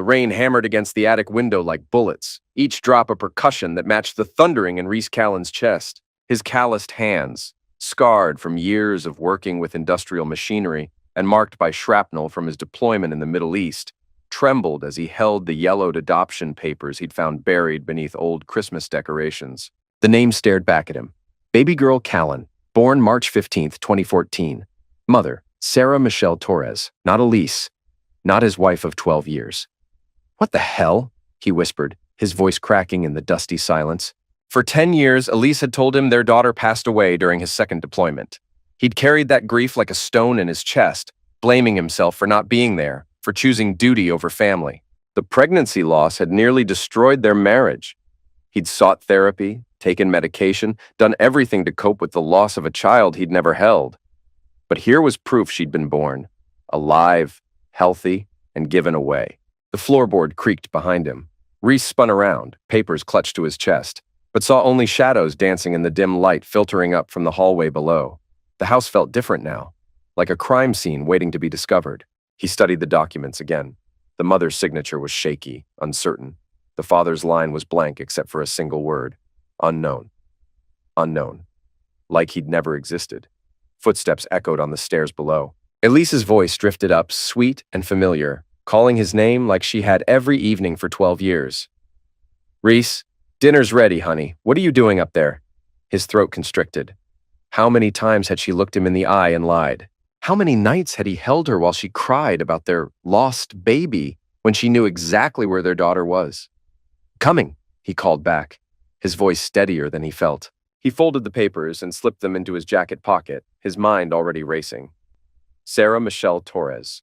The rain hammered against the attic window like bullets, each drop a percussion that matched the thundering in Reese Callan's chest. His calloused hands, scarred from years of working with industrial machinery and marked by shrapnel from his deployment in the Middle East, trembled as he held the yellowed adoption papers he'd found buried beneath old Christmas decorations. The name stared back at him. Baby girl Callan, born March 15, 2014. Mother, Sarah Michelle Torres, not Elise, not his wife of 12 years. "What the hell?" he whispered, his voice cracking in the dusty silence. For 10 years, Elise had told him their daughter passed away during his second deployment. He'd carried that grief like a stone in his chest, blaming himself for not being there, for choosing duty over family. The pregnancy loss had nearly destroyed their marriage. He'd sought therapy, taken medication, done everything to cope with the loss of a child he'd never held. But here was proof she'd been born, alive, healthy, and given away. The floorboard creaked behind him. Reese spun around, papers clutched to his chest, but saw only shadows dancing in the dim light filtering up from the hallway below. The house felt different now, like a crime scene waiting to be discovered. He studied the documents again. The mother's signature was shaky, uncertain. The father's line was blank except for a single word. Unknown. Unknown. Like he'd never existed. Footsteps echoed on the stairs below. Elise's voice drifted up, sweet and familiar, calling his name like she had every evening for 12 years. "Reese, dinner's ready, honey. What are you doing up there?" His throat constricted. How many times had she looked him in the eye and lied? How many nights had he held her while she cried about their lost baby when she knew exactly where their daughter was? "Coming," he called back, his voice steadier than he felt. He folded the papers and slipped them into his jacket pocket, his mind already racing. Sarah Michelle Torres.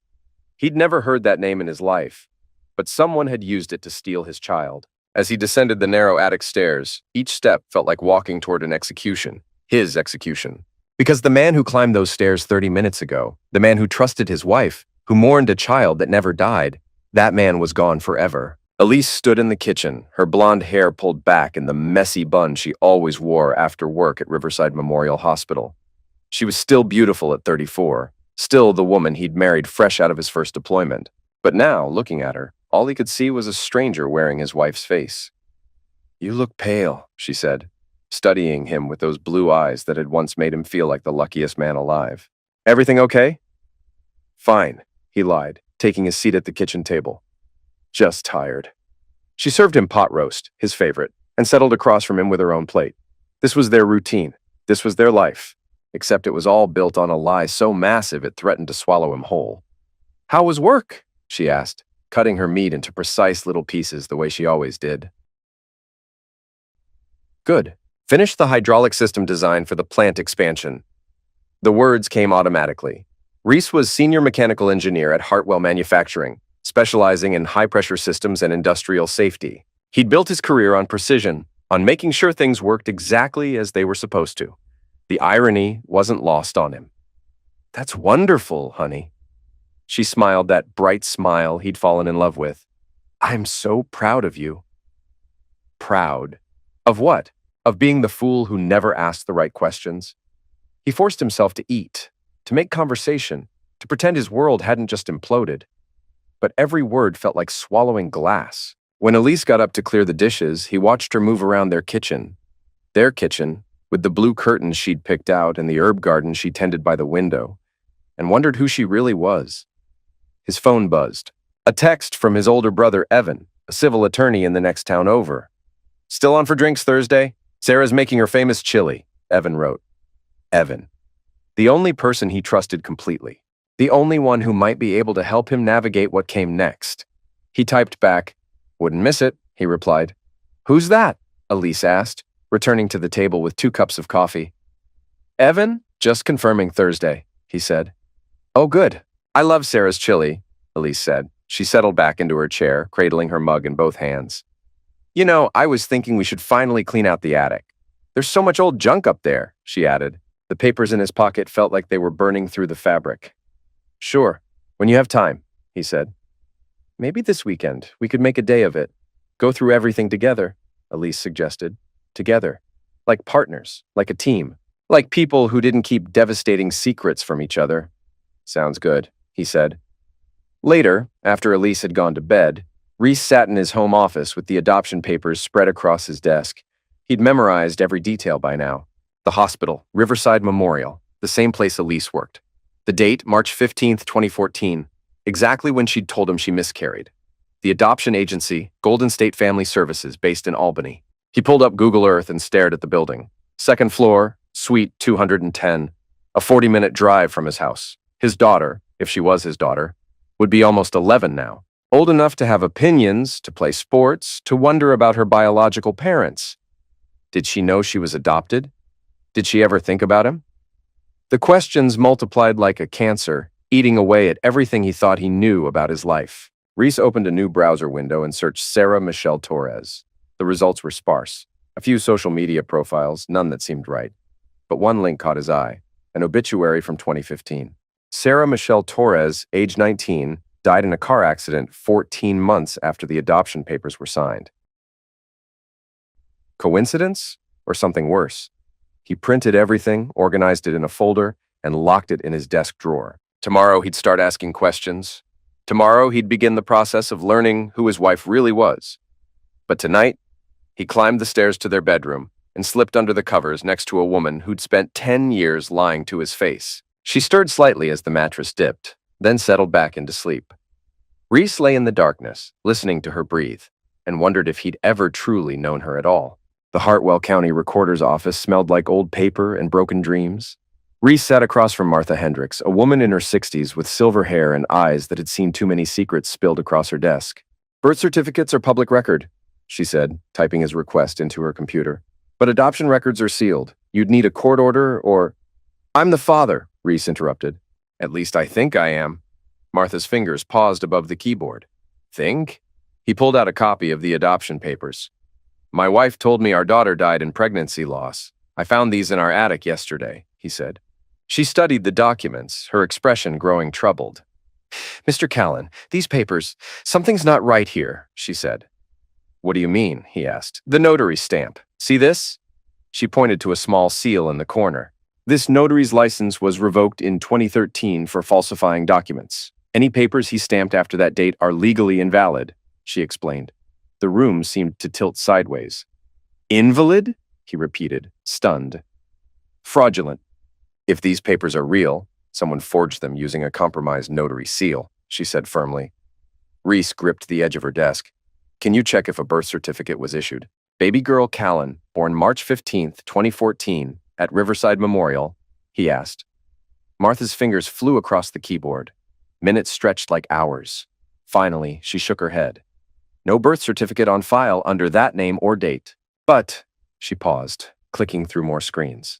He'd never heard that name in his life, but someone had used it to steal his child. As he descended the narrow attic stairs, each step felt like walking toward an execution, his execution. Because the man who climbed those stairs 30 minutes ago, the man who trusted his wife, who mourned a child that never died, that man was gone forever. Elise stood in the kitchen, her blonde hair pulled back in the messy bun she always wore after work at Riverside Memorial Hospital. She was still beautiful at 34, still the woman he'd married fresh out of his first deployment. But now, looking at her, all he could see was a stranger wearing his wife's face. "You look pale," she said, studying him with those blue eyes that had once made him feel like the luckiest man alive. "Everything okay?" "Fine," he lied, taking his seat at the kitchen table. "Just tired." She served him pot roast, his favorite, and settled across from him with her own plate. This was their routine. This was their life. Except it was all built on a lie so massive it threatened to swallow him whole. "How was work?" she asked, cutting her meat into precise little pieces the way she always did. "Good. Finished the hydraulic system design for the plant expansion." The words came automatically. Reese was senior mechanical engineer at Hartwell Manufacturing, specializing in high-pressure systems and industrial safety. He'd built his career on precision, on making sure things worked exactly as they were supposed to. The irony wasn't lost on him. "That's wonderful, honey." She smiled that bright smile he'd fallen in love with. "I'm so proud of you." Proud? Of what? Of being the fool who never asked the right questions? He forced himself to eat, to make conversation, to pretend his world hadn't just imploded. But every word felt like swallowing glass. When Elise got up to clear the dishes, he watched her move around their kitchen, with the blue curtains she'd picked out and the herb garden she tended by the window, and wondered who she really was. His phone buzzed. A text from his older brother, Evan, a civil attorney in the next town over. "Still on for drinks Thursday? Sarah's making her famous chili," Evan wrote. Evan. The only person he trusted completely. The only one who might be able to help him navigate what came next. He typed back, "Wouldn't miss it," he replied. "Who's that?" Elise asked, returning to the table with 2 cups of coffee. "Evan, just confirming Thursday," he said. "Oh, good. I love Sarah's chili," Elise said. She settled back into her chair, cradling her mug in both hands. "You know, I was thinking we should finally clean out the attic. There's so much old junk up there," she added. The papers in his pocket felt like they were burning through the fabric. "Sure, when you have time," he said. "Maybe this weekend we could make a day of it. Go through everything together," Elise suggested. Together. Like partners, like a team. Like people who didn't keep devastating secrets from each other. "Sounds good," he said. Later, after Elise had gone to bed, Reese sat in his home office with the adoption papers spread across his desk. He'd memorized every detail by now. The hospital, Riverside Memorial, the same place Elise worked. The date, March 15th, 2014, exactly when she'd told him she miscarried. The adoption agency, Golden State Family Services, based in Albany. He pulled up Google Earth and stared at the building. Second floor, suite 210, a 40-minute drive from his house. His daughter, if she was his daughter, would be almost 11 now. Old enough to have opinions, to play sports, to wonder about her biological parents. Did she know she was adopted? Did she ever think about him? The questions multiplied like a cancer, eating away at everything he thought he knew about his life. Reese opened a new browser window and searched Sarah Michelle Torres. The results were sparse. A few social media profiles, none that seemed right. But one link caught his eye, an obituary from 2015. Sarah Michelle Torres, age 19, died in a car accident 14 months after the adoption papers were signed. Coincidence? Or something worse? He printed everything, organized it in a folder, and locked it in his desk drawer. Tomorrow he'd start asking questions. Tomorrow he'd begin the process of learning who his wife really was. But tonight, he climbed the stairs to their bedroom and slipped under the covers next to a woman who'd spent 10 years lying to his face. She stirred slightly as the mattress dipped, then settled back into sleep. Reese lay in the darkness, listening to her breathe, and wondered if he'd ever truly known her at all. The Hartwell County Recorder's office smelled like old paper and broken dreams. Reese sat across from Martha Hendricks, a woman in her 60s with silver hair and eyes that had seen too many secrets spilled across her desk. "Birth certificates are public record," she said, typing his request into her computer. "But adoption records are sealed. You'd need a court order or—" "I'm the father," Reese interrupted. "At least I think I am." Martha's fingers paused above the keyboard. "Think?" He pulled out a copy of the adoption papers. "My wife told me our daughter died in pregnancy loss. I found these in our attic yesterday," he said. She studied the documents, her expression growing troubled. "Mr. Callan, these papers, something's not right here," she said. "What do you mean?" he asked. "The notary stamp. See this?" She pointed to a small seal in the corner. "This notary's license was revoked in 2013 for falsifying documents. Any papers he stamped after that date are legally invalid," she explained. The room seemed to tilt sideways. "Invalid?" he repeated, stunned. "Fraudulent. If these papers are real, someone forged them using a compromised notary seal," she said firmly. Reese gripped the edge of her desk. "Can you check if a birth certificate was issued?" "Baby girl Callan, born March 15th, 2014, at Riverside Memorial?" he asked. Martha's fingers flew across the keyboard. Minutes stretched like hours. Finally, she shook her head. "No birth certificate on file under that name or date. But," she paused, clicking through more screens.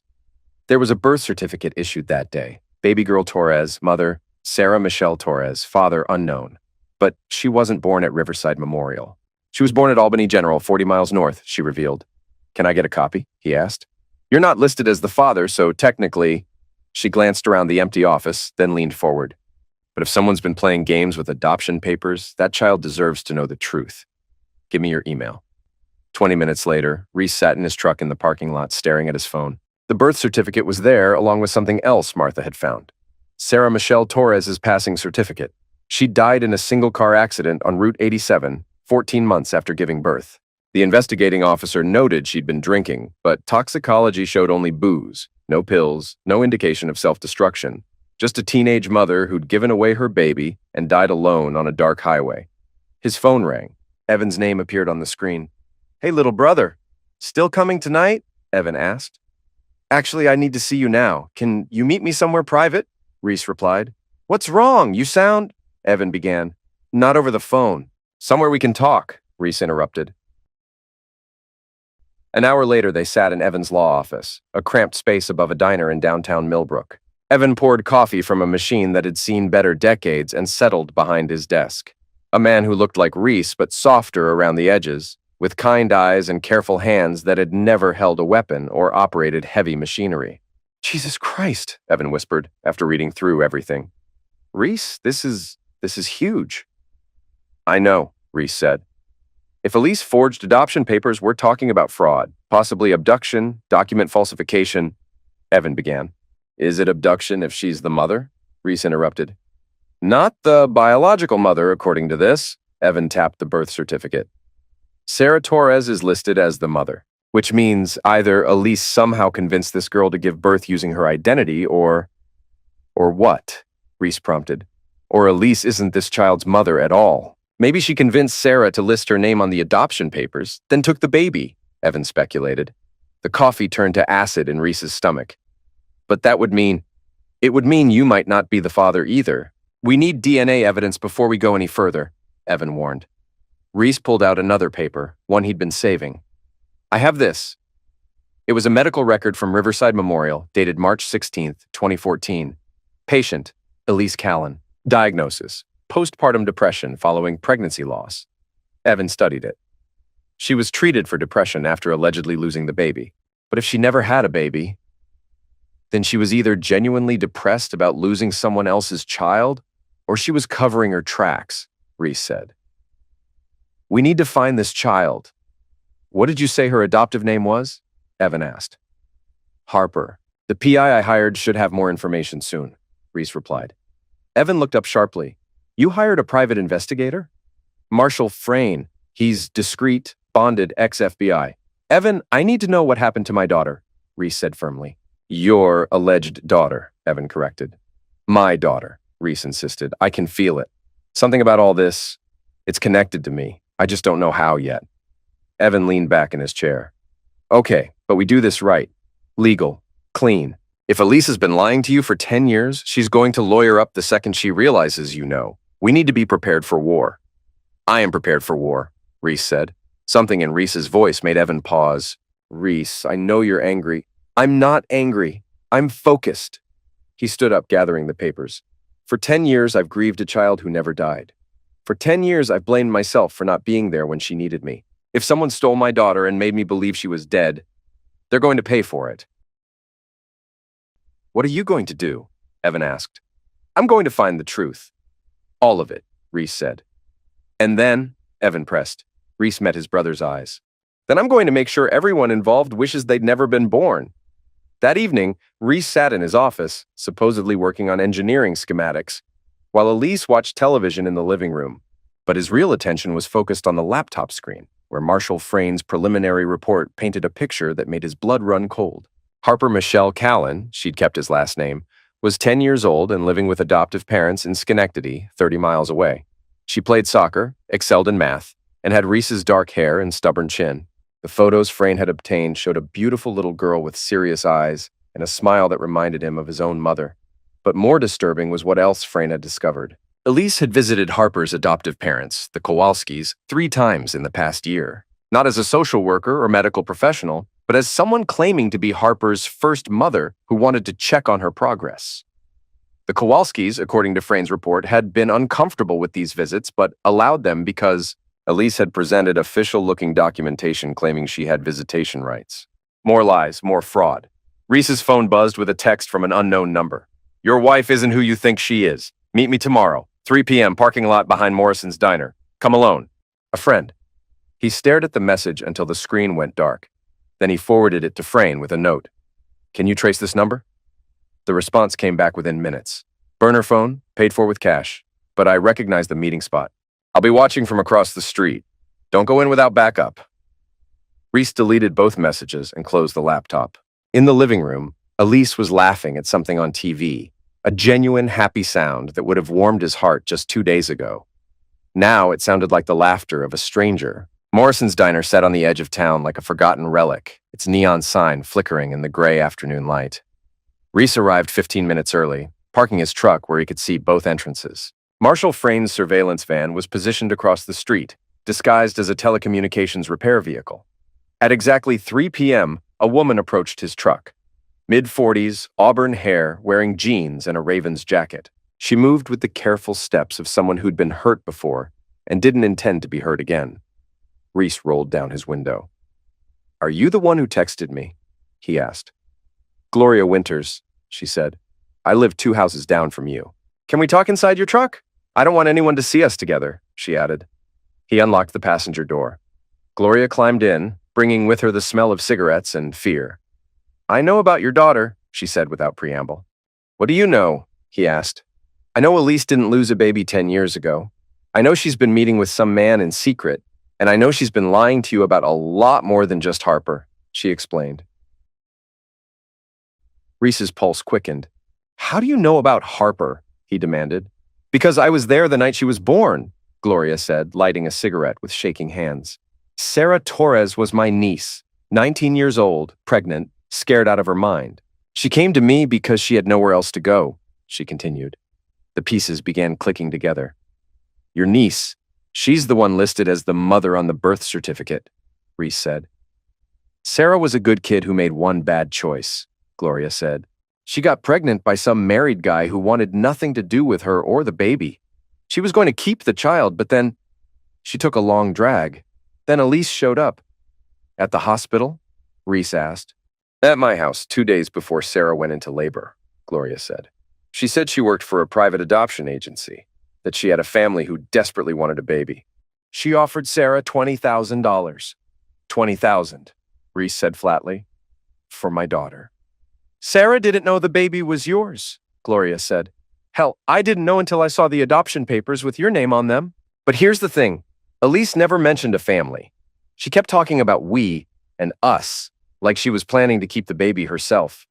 "There was a birth certificate issued that day. Baby girl Torres, mother, Sarah Michelle Torres, father unknown. But she wasn't born at Riverside Memorial. She was born at Albany General, 40 miles north," she revealed. "Can I get a copy?" he asked. "You're not listed as the father, so technically—" She glanced around the empty office, then leaned forward. "But if someone's been playing games with adoption papers, that child deserves to know the truth. Give me your email." 20 minutes later, Reese sat in his truck in the parking lot staring at his phone. The birth certificate was there along with something else Martha had found. Sarah Michelle Torres' passing certificate. She died in a single-car accident on Route 87, 14 months after giving birth. The investigating officer noted she'd been drinking, but toxicology showed only booze, no pills, no indication of self-destruction. Just a teenage mother who'd given away her baby and died alone on a dark highway. His phone rang. Evan's name appeared on the screen. "Hey, little brother. Still coming tonight?" Evan asked. "Actually, I need to see you now. Can you meet me somewhere private?" Reese replied. "What's wrong? You sound—" Evan began. "Not over the phone. Somewhere we can talk," Reese interrupted. An hour later, they sat in Evan's law office, a cramped space above a diner in downtown Millbrook. Evan poured coffee from a machine that had seen better decades and settled behind his desk. A man who looked like Reese but softer around the edges, with kind eyes and careful hands that had never held a weapon or operated heavy machinery. "Jesus Christ," Evan whispered after reading through everything. "Reese, this is huge." "I know," Reese said. "If Elise forged adoption papers, we're talking about fraud, possibly abduction, document falsification," Evan began. "Is it abduction if she's the mother?" Reese interrupted. "Not the biological mother, according to this," Evan tapped the birth certificate. Sarah Torres is listed as the mother, which means either Elise somehow convinced this girl to give birth using her identity or what? Reese prompted. Or Elise isn't this child's mother at all. Maybe she convinced Sarah to list her name on the adoption papers, then took the baby, Evan speculated. The coffee turned to acid in Reese's stomach. But it would mean you might not be the father either. We need DNA evidence before we go any further, Evan warned. Reese pulled out another paper, one he'd been saving. I have this. It was a medical record from Riverside Memorial, dated March 16, 2014. Patient, Elise Callan. Diagnosis, postpartum depression following pregnancy loss. Evan studied it. She was treated for depression after allegedly losing the baby. But if she never had a baby, then she was either genuinely depressed about losing someone else's child, or she was covering her tracks, Reese said. We need to find this child. What did you say her adoptive name was? Evan asked. Harper. The PI I hired should have more information soon, Reese replied. Evan looked up sharply. You hired a private investigator? Marshall Frayne. He's discreet, bonded ex-FBI. Evan, I need to know what happened to my daughter, Reese said firmly. Your alleged daughter, Evan corrected. My daughter, Reese insisted. I can feel it. Something about all this, it's connected to me. I just don't know how yet. Evan leaned back in his chair. Okay, but we do this right. Legal. Clean. If Elise has been lying to you for 10 years, she's going to lawyer up the second she realizes you know. We need to be prepared for war. I am prepared for war, Reese said. Something in Reese's voice made Evan pause. Reese, I know you're angry. I'm not angry. I'm focused. He stood up, gathering the papers. For 10 years, I've grieved a child who never died. For 10 years, I've blamed myself for not being there when she needed me. If someone stole my daughter and made me believe she was dead, they're going to pay for it. What are you going to do? Evan asked. I'm going to find the truth. All of it, Reese said. And then, Evan pressed. Reese met his brother's eyes. Then I'm going to make sure everyone involved wishes they'd never been born. That evening, Reese sat in his office, supposedly working on engineering schematics, while Elise watched television in the living room. But his real attention was focused on the laptop screen, where Marshall Frayne's preliminary report painted a picture that made his blood run cold. Harper Michelle Callan, she'd kept his last name, was 10 years old and living with adoptive parents in Schenectady, 30 miles away. She played soccer, excelled in math, and had Reese's dark hair and stubborn chin. The photos Frayne had obtained showed a beautiful little girl with serious eyes and a smile that reminded him of his own mother. But more disturbing was what else Frayne had discovered. Elise had visited Harper's adoptive parents, the Kowalskis, 3 times in the past year. Not as a social worker or medical professional, but as someone claiming to be Harper's first mother who wanted to check on her progress. The Kowalskis, according to Frayne's report, had been uncomfortable with these visits, but allowed them because Elise had presented official-looking documentation claiming she had visitation rights. More lies, more fraud. Reese's phone buzzed with a text from an unknown number. Your wife isn't who you think she is. Meet me tomorrow, 3 p.m., parking lot behind Morrison's Diner. Come alone. A friend. He stared at the message until the screen went dark. Then he forwarded it to Frayne with a note. Can you trace this number? The response came back within minutes. Burner phone, paid for with cash, but I recognize the meeting spot. I'll be watching from across the street. Don't go in without backup. Reese deleted both messages and closed the laptop. In the living room, Elise was laughing at something on TV, a genuine happy sound that would have warmed his heart just 2 days ago. Now it sounded like the laughter of a stranger. Morrison's Diner sat on the edge of town like a forgotten relic, its neon sign flickering in the gray afternoon light. Reese arrived 15 minutes early, parking his truck where he could see both entrances. Marshall Frayne's surveillance van was positioned across the street, disguised as a telecommunications repair vehicle. At exactly 3 p.m., a woman approached his truck. Mid-40s, auburn hair, wearing jeans and a Ravens jacket. She moved with the careful steps of someone who'd been hurt before and didn't intend to be hurt again. Reese rolled down his window. Are you the one who texted me? He asked. Gloria Winters, she said. I live 2 houses down from you. Can we talk inside your truck? I don't want anyone to see us together, she added. He unlocked the passenger door. Gloria climbed in, bringing with her the smell of cigarettes and fear. I know about your daughter, she said without preamble. What do you know? He asked. I know Elise didn't lose a baby 10 years ago. I know she's been meeting with some man in secret, and I know she's been lying to you about a lot more than just Harper, she explained. Reese's pulse quickened. How do you know about Harper? He demanded. Because I was there the night she was born, Gloria said, lighting a cigarette with shaking hands. Sarah Torres was my niece, 19 years old, pregnant, scared out of her mind. She came to me because she had nowhere else to go, she continued. The pieces began clicking together. Your niece, she's the one listed as the mother on the birth certificate, Reese said. Sarah was a good kid who made one bad choice, Gloria said. She got pregnant by some married guy who wanted nothing to do with her or the baby. She was going to keep the child, but then she took a long drag. Then Elise showed up. At the hospital? Reese asked. At my house 2 days before Sarah went into labor, Gloria said. She said she worked for a private adoption agency, that she had a family who desperately wanted a baby. She offered Sarah $20,000. $20,000, Reese said flatly. For my daughter. Sarah didn't know the baby was yours, Gloria said. Hell, I didn't know until I saw the adoption papers with your name on them. But here's the thing. Elise never mentioned a family. She kept talking about we and us, like she was planning to keep the baby herself.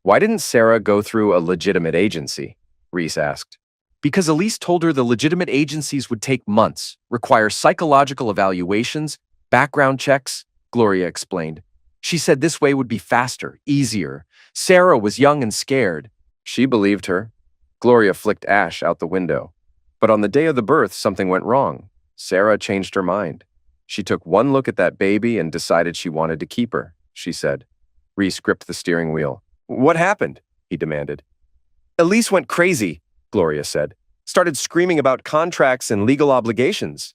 Why didn't Sarah go through a legitimate agency? Reese asked. Because Elise told her the legitimate agencies would take months, require psychological evaluations, background checks, Gloria explained. She said this way would be faster, easier. Sarah was young and scared. She believed her. Gloria flicked ash out the window. But on the day of the birth, something went wrong. Sarah changed her mind. She took one look at that baby and decided she wanted to keep her, she said. Reese gripped the steering wheel. What happened? He demanded. Elise went crazy, Gloria said. Started screaming about contracts and legal obligations.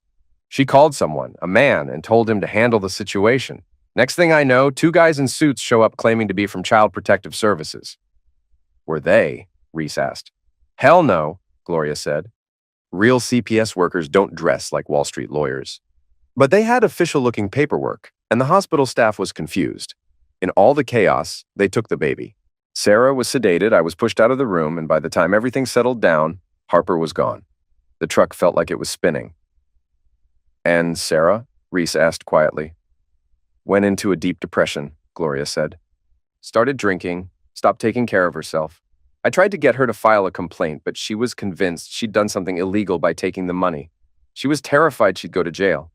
She called someone, a man, and told him to handle the situation. Next thing I know, 2 guys in suits show up claiming to be from Child Protective Services. Were they? Reese asked. Hell no, Gloria said. Real CPS workers don't dress like Wall Street lawyers. But they had official-looking paperwork, and the hospital staff was confused. In all the chaos, they took the baby. Sarah was sedated, I was pushed out of the room, and by the time everything settled down, Harper was gone. The truck felt like it was spinning. And Sarah? Reese asked quietly. Went into a deep depression, Gloria said. Started drinking, stopped taking care of herself. I tried to get her to file a complaint, but she was convinced she'd done something illegal by taking the money. She was terrified she'd go to jail.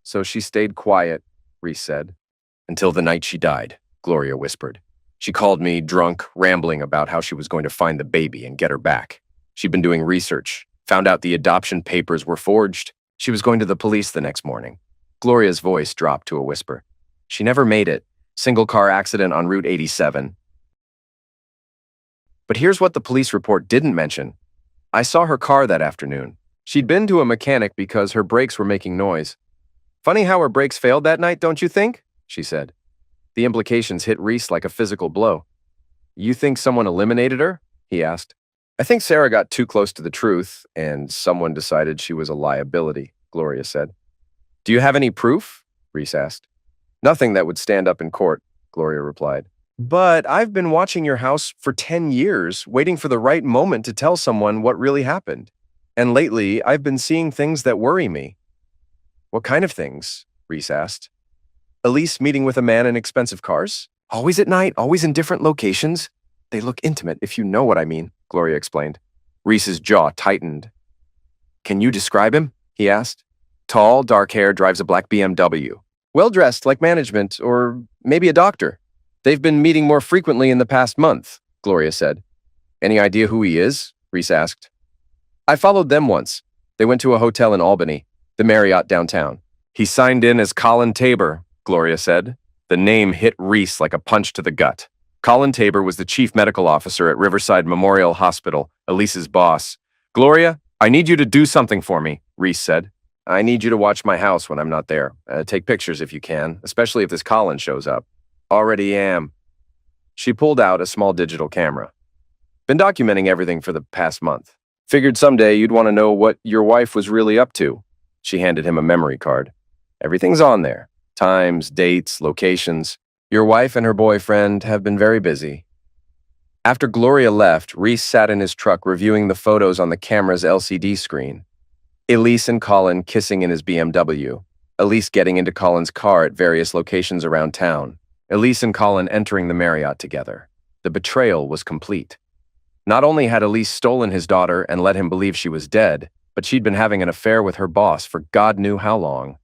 So she stayed quiet, Reese said. Until the night she died, Gloria whispered. She called me drunk, rambling about how she was going to find the baby and get her back. She'd been doing research, found out the adoption papers were forged. She was going to the police the next morning. Gloria's voice dropped to a whisper. She never made it. Single car accident on Route 87. But here's what the police report didn't mention. I saw her car that afternoon. She'd been to a mechanic because her brakes were making noise. Funny how her brakes failed that night, don't you think? She said. The implications hit Reese like a physical blow. You think someone eliminated her? He asked. I think Sarah got too close to the truth, and someone decided she was a liability, Gloria said. Do you have any proof? Reese asked. Nothing that would stand up in court, Gloria replied. But I've been watching your house for 10 years, waiting for the right moment to tell someone what really happened. And lately, I've been seeing things that worry me. What kind of things? Reese asked. Elise meeting with a man in expensive cars? Always at night, always in different locations? They look intimate, if you know what I mean, Gloria explained. Reese's jaw tightened. Can you describe him? He asked. Tall, dark hair, drives a black BMW. Well-dressed, like management, or maybe a doctor. They've been meeting more frequently in the past month, Gloria said. Any idea who he is? Reese asked. I followed them once. They went to a hotel in Albany, the Marriott downtown. He signed in as Colin Tabor, Gloria said. The name hit Reese like a punch to the gut. Colin Tabor was the chief medical officer at Riverside Memorial Hospital, Elise's boss. Gloria, I need you to do something for me, Reese said. I need you to watch my house when I'm not there. Take pictures if you can, especially if this Colin shows up. Already am. She pulled out a small digital camera. Been documenting everything for the past month. Figured someday you'd want to know what your wife was really up to. She handed him a memory card. Everything's on there. Times, dates, locations. Your wife and her boyfriend have been very busy. After Gloria left, Reese sat in his truck reviewing the photos on the camera's LCD screen. Elise and Colin kissing in his BMW. Elise getting into Colin's car at various locations around town. Elise and Colin entering the Marriott together. The betrayal was complete. Not only had Elise stolen his daughter and led him believe she was dead, but she'd been having an affair with her boss for God knew how long.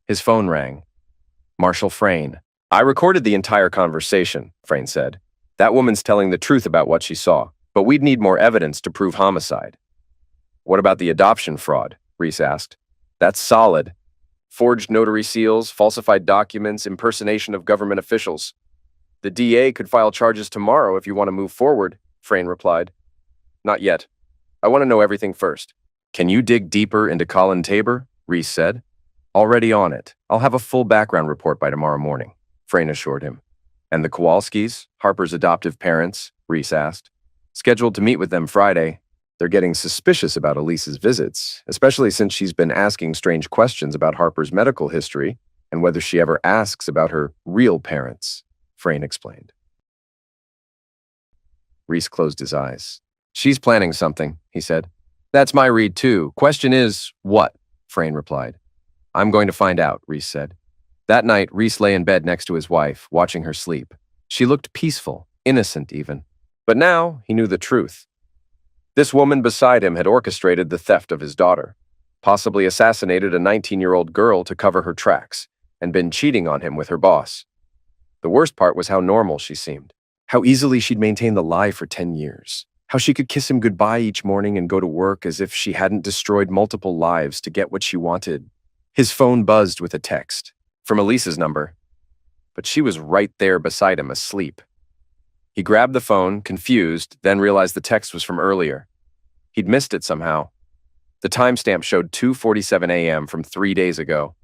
His phone rang. Marshall Frayne. I recorded the entire conversation, Frayne said. That woman's telling the truth about what she saw, but we'd need more evidence to prove homicide. What about the adoption fraud? Reese asked. That's solid. Forged notary seals, falsified documents, impersonation of government officials. The DA could file charges tomorrow if you want to move forward, Frayne replied. Not yet. I want to know everything first. Can you dig deeper into Colin Tabor? Reese said. Already on it. I'll have a full background report by tomorrow morning, Frayne assured him. And the Kowalskis, Harper's adoptive parents? Reese asked. Scheduled to meet with them Friday. They're getting suspicious about Elise's visits, especially since she's been asking strange questions about Harper's medical history and whether she ever asks about her real parents, Frayne explained. Reese closed his eyes. She's planning something, he said. That's my read too. Question is, what? Frayne replied. I'm going to find out, Reese said. That night, Reese lay in bed next to his wife, watching her sleep. She looked peaceful, innocent even. But now he knew the truth. This woman beside him had orchestrated the theft of his daughter, possibly assassinated a 19-year-old girl to cover her tracks, and been cheating on him with her boss. The worst part was how normal she seemed, how easily she'd maintained the lie for 10 years, how she could kiss him goodbye each morning and go to work as if she hadn't destroyed multiple lives to get what she wanted. His phone buzzed with a text, from Elise's number, but she was right there beside him, asleep. He grabbed the phone, confused, then realized the text was from earlier. He'd missed it somehow. The timestamp showed 2:47 a.m. from 3 days ago.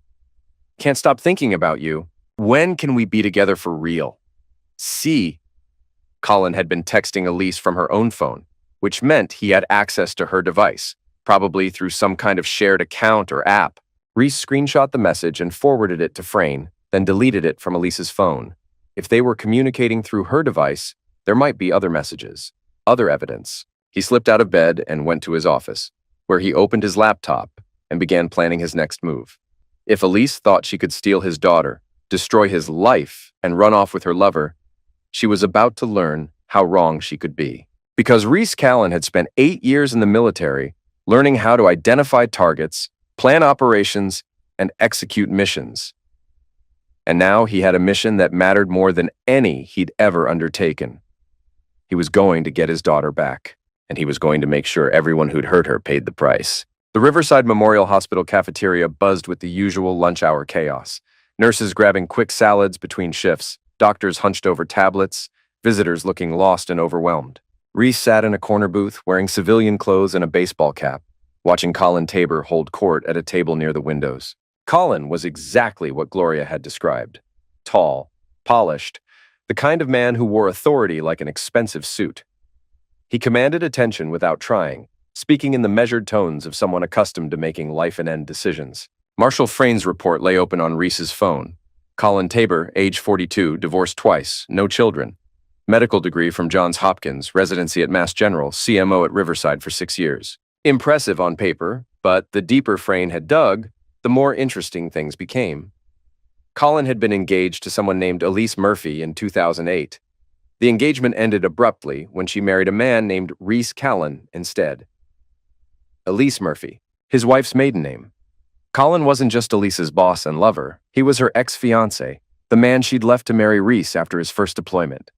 Can't stop thinking about you. When can we be together for real? See. Colin had been texting Elise from her own phone, which meant he had access to her device, probably through some kind of shared account or app. Reese screenshot the message and forwarded it to Frayne, then deleted it from Elise's phone. If they were communicating through her device, there might be other messages, other evidence. He slipped out of bed and went to his office, where he opened his laptop and began planning his next move. If Elise thought she could steal his daughter, destroy his life, and run off with her lover, she was about to learn how wrong she could be. Because Reese Callan had spent 8 years in the military learning how to identify targets, plan operations, and execute missions. And now he had a mission that mattered more than any he'd ever undertaken. He was going to get his daughter back, and he was going to make sure everyone who'd hurt her paid the price. The Riverside Memorial Hospital cafeteria buzzed with the usual lunch hour chaos. Nurses grabbing quick salads between shifts, doctors hunched over tablets, visitors looking lost and overwhelmed. Reese sat in a corner booth wearing civilian clothes and a baseball cap, watching Colin Tabor hold court at a table near the windows. Colin was exactly what Gloria had described. Tall, polished, the kind of man who wore authority like an expensive suit. He commanded attention without trying, speaking in the measured tones of someone accustomed to making life-and-end decisions. Marshall Frayne's report lay open on Reese's phone. Colin Tabor, age 42, divorced twice, no children. Medical degree from Johns Hopkins, residency at Mass General, CMO at Riverside for 6 years. Impressive on paper, but the deeper Frayne had dug, the more interesting things became. Colin had been engaged to someone named Elise Murphy in 2008. The engagement ended abruptly when she married a man named Reese Callan instead. Elise Murphy, his wife's maiden name. Colin wasn't just Elise's boss and lover, he was her ex-fiancé, the man she'd left to marry Reese after his first deployment.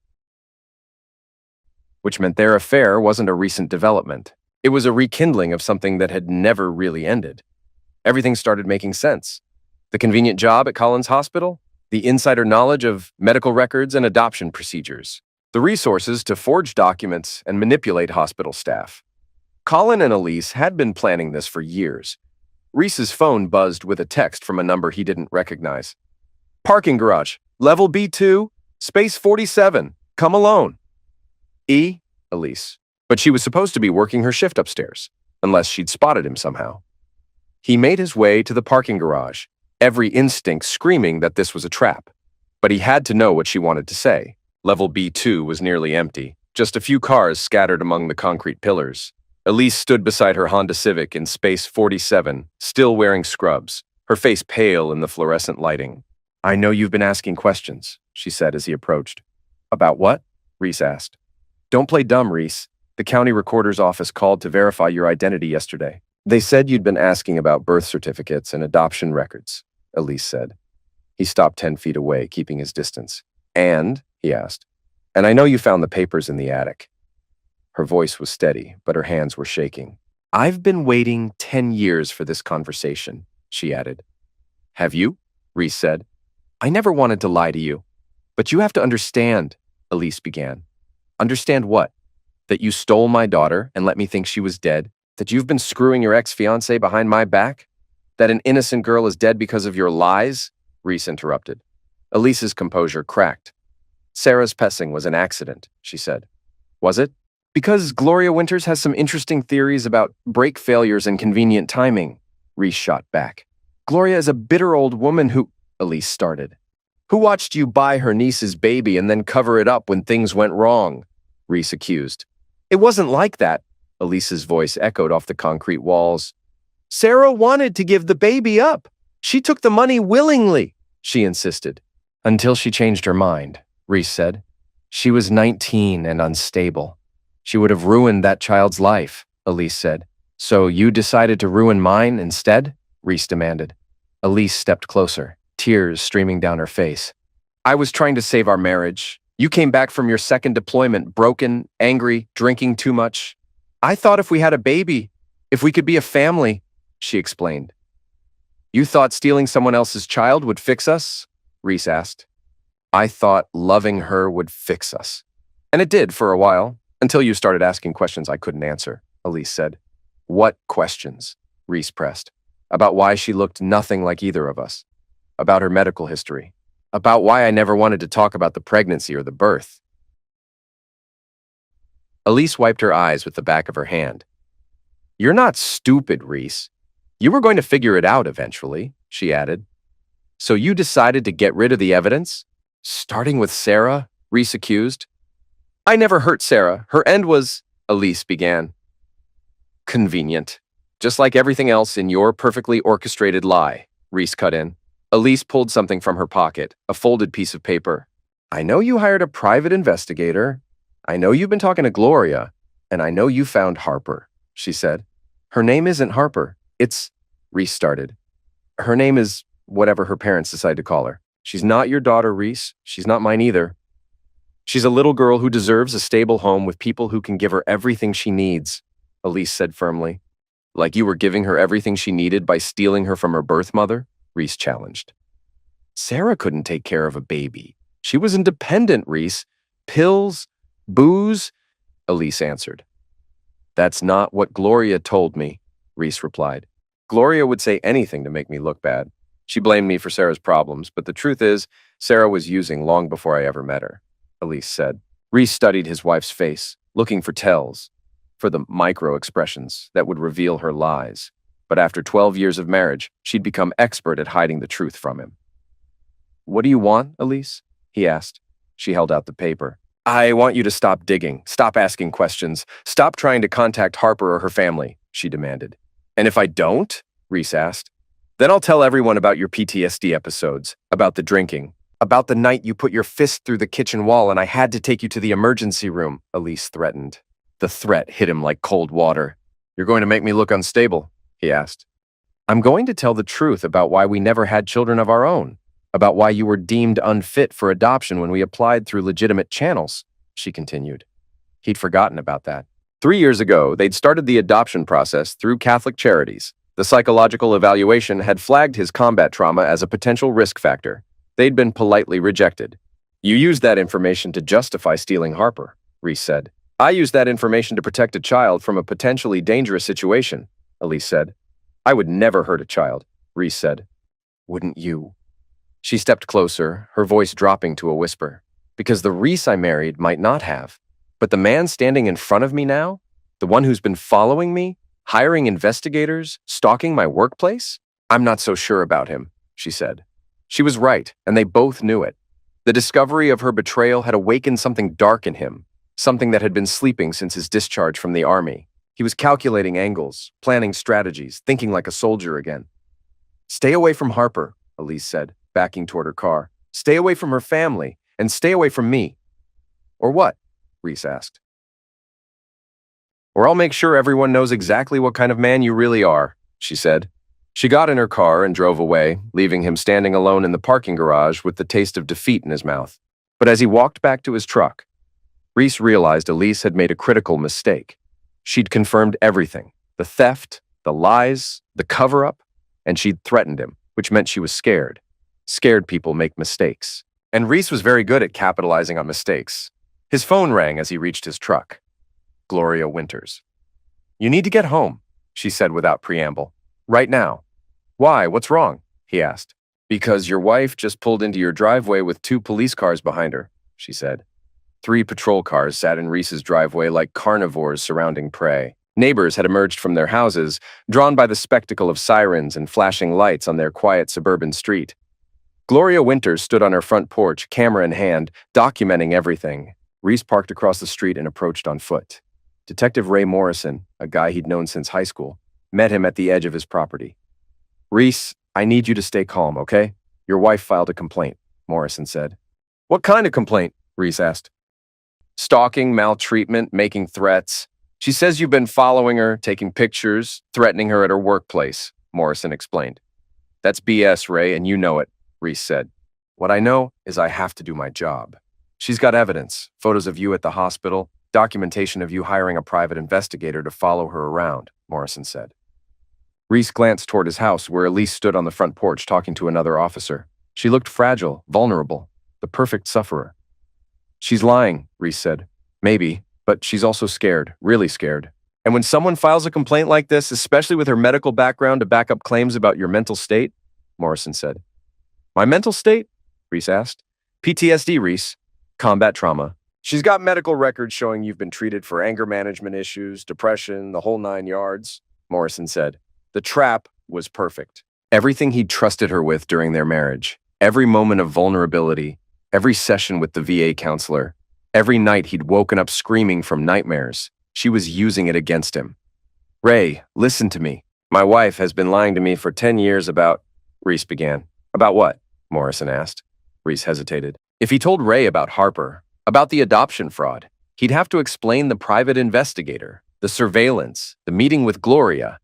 Which meant their affair wasn't a recent development. It was a rekindling of something that had never really ended. Everything started making sense. The convenient job at Colin's hospital, the insider knowledge of medical records and adoption procedures, the resources to forge documents and manipulate hospital staff. Colin and Elise had been planning this for years. Reese's phone buzzed with a text from a number he didn't recognize. Parking garage, level B2, space 47, come alone. Elise. But she was supposed to be working her shift upstairs, unless she'd spotted him somehow. He made his way to the parking garage, every instinct screaming that this was a trap. But he had to know what she wanted to say. Level B2 was nearly empty, just a few cars scattered among the concrete pillars. Elise stood beside her Honda Civic in Space 47, still wearing scrubs, her face pale in the fluorescent lighting. I know you've been asking questions, she said as he approached. About what? Reese asked. Don't play dumb, Reese. The county recorder's office called to verify your identity yesterday. They said you'd been asking about birth certificates and adoption records, Elise said. He stopped 10 feet away, keeping his distance. And, he asked, and I know you found the papers in the attic. Her voice was steady, but her hands were shaking. I've been waiting 10 years for this conversation, she added. Have you? Reese said. I never wanted to lie to you. But you have to understand, Elise began. Understand what? That you stole my daughter and let me think she was dead? That you've been screwing your ex-fiancé behind my back? That an innocent girl is dead because of your lies? Reese interrupted. Elise's composure cracked. Sarah's passing was an accident, she said. Was it? Because Gloria Winters has some interesting theories about brake failures and convenient timing, Reese shot back. Gloria is a bitter old woman who, Elise started. Who watched you buy her niece's baby and then cover it up when things went wrong? Reese accused. It wasn't like that, Elise's voice echoed off the concrete walls. Sarah wanted to give the baby up. She took the money willingly, she insisted. Until she changed her mind, Reese said. She was 19 and unstable. She would have ruined that child's life, Elise said. So you decided to ruin mine instead? Reese demanded. Elise stepped closer, tears streaming down her face. I was trying to save our marriage. You came back from your second deployment broken, angry, drinking too much. I thought if we had a baby, if we could be a family, she explained. You thought stealing someone else's child would fix us? Reese asked. I thought loving her would fix us. And it did for a while, until you started asking questions I couldn't answer, Elise said. What questions? Reese pressed. About why she looked nothing like either of us. About her medical history. About why I never wanted to talk about the pregnancy or the birth. Elise wiped her eyes with the back of her hand. You're not stupid, Reese. You were going to figure it out eventually, she added. So you decided to get rid of the evidence? Starting with Sarah? Reese accused. I never hurt Sarah. Her end was, Elise began. Convenient. Just like everything else in your perfectly orchestrated lie, Reese cut in. Elise pulled something from her pocket, a folded piece of paper. I know you hired a private investigator. I know you've been talking to Gloria, and I know you found Harper, she said. Her name isn't Harper. It's, Reese started. Her name is whatever her parents decide to call her. She's not your daughter, Reese. She's not mine either. She's a little girl who deserves a stable home with people who can give her everything she needs, Elise said firmly. Like you were giving her everything she needed by stealing her from her birth mother? Reese challenged. Sarah couldn't take care of a baby. She was independent, Reese. Pills, booze, Elise answered. That's not what Gloria told me, Reese replied. Gloria would say anything to make me look bad. She blamed me for Sarah's problems, but the truth is, Sarah was using long before I ever met her, Elise said. Reese studied his wife's face, looking for tells, for the micro-expressions that would reveal her lies. But after 12 years of marriage, she'd become expert at hiding the truth from him. What do you want, Elise? He asked. She held out the paper. I want you to stop digging, stop asking questions, stop trying to contact Harper or her family, she demanded. And if I don't, Reese asked, then I'll tell everyone about your PTSD episodes, about the drinking, about the night you put your fist through the kitchen wall and I had to take you to the emergency room, Elise threatened. The threat hit him like cold water. You're going to make me look unstable, he asked. I'm going to tell the truth about why we never had children of our own, about why you were deemed unfit for adoption when we applied through legitimate channels, she continued. He'd forgotten about that. 3 years ago, they'd started the adoption process through Catholic Charities. The psychological evaluation had flagged his combat trauma as a potential risk factor. They'd been politely rejected. You used that information to justify stealing Harper, Reese said. I used that information to protect a child from a potentially dangerous situation, Elise said. I would never hurt a child, Reese said. Wouldn't you? She stepped closer, her voice dropping to a whisper. Because the Reese I married might not have. But the man standing in front of me now, the one who's been following me, hiring investigators, stalking my workplace? I'm not so sure about him, she said. She was right, and they both knew it. The discovery of her betrayal had awakened something dark in him, something that had been sleeping since his discharge from the army. He was calculating angles, planning strategies, thinking like a soldier again. "Stay away from Harper," Elise said, backing toward her car. "Stay away from her family, and stay away from me." "Or what?" Reese asked. "Or I'll make sure everyone knows exactly what kind of man you really are," she said. She got in her car and drove away, leaving him standing alone in the parking garage with the taste of defeat in his mouth. But as he walked back to his truck, Reese realized Elise had made a critical mistake. She'd confirmed everything: the theft, the lies, the cover-up, and she'd threatened him, which meant she was scared. Scared people make mistakes. And Reese was very good at capitalizing on mistakes. His phone rang as he reached his truck. Gloria Winters. "You need to get home," she said without preamble. "Right now." "Why? What's wrong?" he asked. "Because your wife just pulled into your driveway with 2 police cars behind her," she said. 3 patrol cars sat in Reese's driveway like carnivores surrounding prey. Neighbors had emerged from their houses, drawn by the spectacle of sirens and flashing lights on their quiet suburban street. Gloria Winters stood on her front porch, camera in hand, documenting everything. Reese parked across the street and approached on foot. Detective Ray Morrison, a guy he'd known since high school, met him at the edge of his property. "Reese, I need you to stay calm, okay? Your wife filed a complaint," Morrison said. "What kind of complaint?" Reese asked. "Stalking, maltreatment, making threats. She says you've been following her, taking pictures, threatening her at her workplace," Morrison explained. "That's BS, Ray, and you know it," Reese said. "What I know is I have to do my job. She's got evidence, photos of you at the hospital, documentation of you hiring a private investigator to follow her around," Morrison said. Reese glanced toward his house where Elise stood on the front porch talking to another officer. She looked fragile, vulnerable, the perfect sufferer. "She's lying," Reese said. "Maybe, but she's also scared, really scared. And when someone files a complaint like this, especially with her medical background to back up claims about your mental state," Morrison said. "My mental state?" Reese asked. "PTSD, Reese. Combat trauma. She's got medical records showing you've been treated for anger management issues, depression, the whole 9 yards," Morrison said. The trap was perfect. Everything he'd trusted her with during their marriage, every moment of vulnerability, every session with the VA counselor, every night he'd woken up screaming from nightmares, she was using it against him. "Ray, listen to me. My wife has been lying to me for 10 years about," Reese began. "About what?" Morrison asked. Reese hesitated. If he told Ray about Harper, about the adoption fraud, he'd have to explain the private investigator, the surveillance, the meeting with Gloria,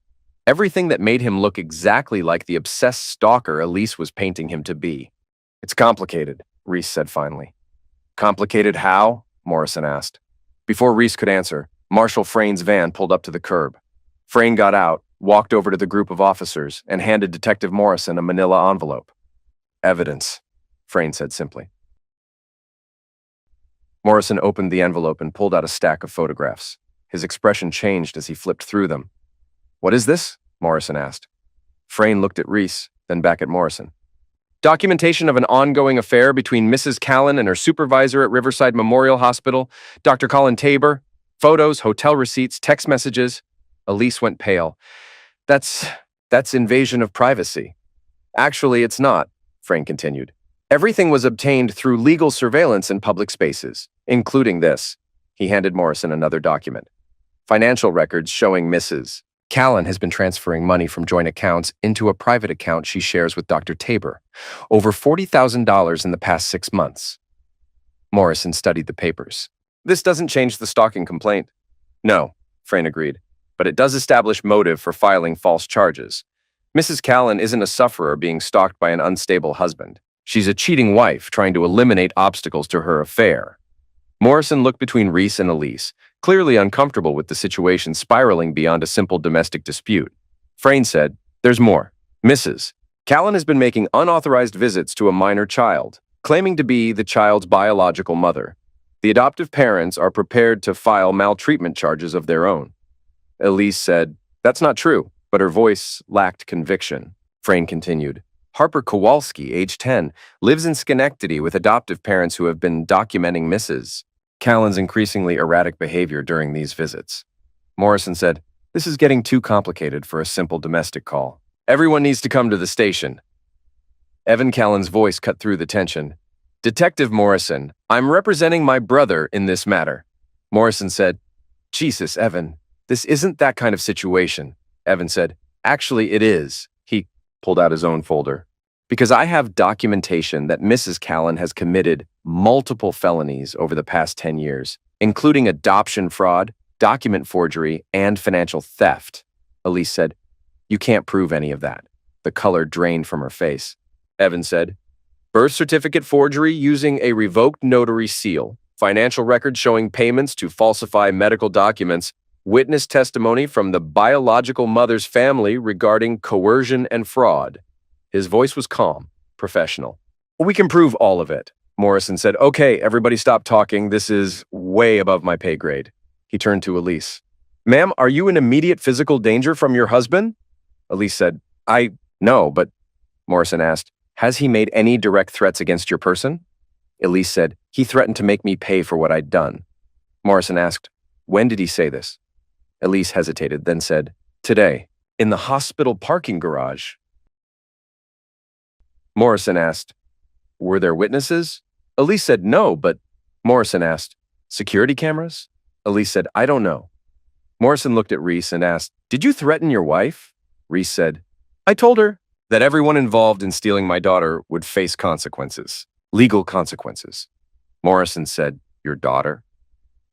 everything that made him look exactly like the obsessed stalker Elise was painting him to be. "It's complicated," Reese said finally. "Complicated how?" Morrison asked. Before Reese could answer, Marshal Frayn's van pulled up to the curb. Frayn got out, walked over to the group of officers, and handed Detective Morrison a manila envelope. "Evidence," Frayn said simply. Morrison opened the envelope and pulled out a stack of photographs. His expression changed as he flipped through them. "What is this?" Morrison asked. Frayn looked at Reese, then back at Morrison. "Documentation of an ongoing affair between Mrs. Callan and her supervisor at Riverside Memorial Hospital, Dr. Colin Tabor. Photos, hotel receipts, text messages." Elise went pale. That's invasion of privacy." "Actually, it's not," Frayn continued. "Everything was obtained through legal surveillance in public spaces, including this." He handed Morrison another document. "Financial records showing Mrs. Callan has been transferring money from joint accounts into a private account she shares with Dr. Tabor. Over $40,000 in the past 6 months." Morrison studied the papers. "This doesn't change the stalking complaint." "No," Frayn agreed, "but it does establish motive for filing false charges. Mrs. Callan isn't a sufferer being stalked by an unstable husband. She's a cheating wife trying to eliminate obstacles to her affair." Morrison looked between Reese and Elise, clearly uncomfortable with the situation spiraling beyond a simple domestic dispute. Frayn said, "There's more. Mrs. Callan has been making unauthorized visits to a minor child, claiming to be the child's biological mother. The adoptive parents are prepared to file maltreatment charges of their own." Elise said, "That's not true," but her voice lacked conviction. Frayn continued, "Harper Kowalski, age 10, lives in Schenectady with adoptive parents who have been documenting Mrs. Callan's increasingly erratic behavior during these visits." Morrison said, "This is getting too complicated for a simple domestic call. Everyone needs to come to the station." Evan Callan's voice cut through the tension. "Detective Morrison, I'm representing my brother in this matter." Morrison said, "Jesus, Evan, This isn't that kind of situation, Evan said. Actually, it is. He pulled out his own folder. Because I have documentation that Mrs. Callan has committed multiple felonies over the past 10 years, including adoption fraud, document forgery, and financial theft. Elise said, You can't prove any of that. The color drained from her face. Evan said, Birth certificate forgery using a revoked notary seal, financial records showing payments to falsify medical documents, witness testimony from the biological mother's family regarding coercion and fraud. His voice was calm, professional. We can prove all of it. Morrison said, Okay, everybody stop talking. This is way above my pay grade. He turned to Elise. Ma'am, are you in immediate physical danger from your husband? Elise said, No, but Morrison asked, Has he made any direct threats against your person? Elise said, He threatened to make me pay for what I'd done. Morrison asked, When did he say this? Elise hesitated, then said, Today, in the hospital parking garage. Morrison asked, Were there witnesses? Elise said, No, but Morrison asked, Security cameras? Elise said, I don't know. Morrison looked at Reese and asked, Did you threaten your wife? Reese said, I told her that everyone involved in stealing my daughter would face consequences, legal consequences. Morrison said, Your daughter?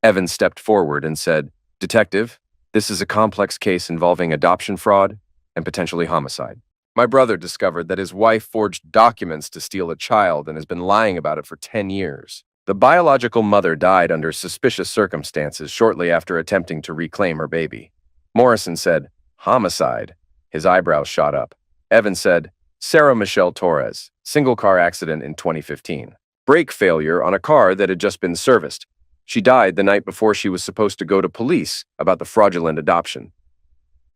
Evan stepped forward and said, Detective, this is a complex case involving adoption fraud and potentially homicide. My brother discovered that his wife forged documents to steal a child and has been lying about it for 10 years. The biological mother died under suspicious circumstances shortly after attempting to reclaim her baby. Morrison said, Homicide. His eyebrows shot up. Evan said, Sarah Michelle Torres, single car accident in 2015. Brake failure on a car that had just been serviced. She died the night before she was supposed to go to police about the fraudulent adoption.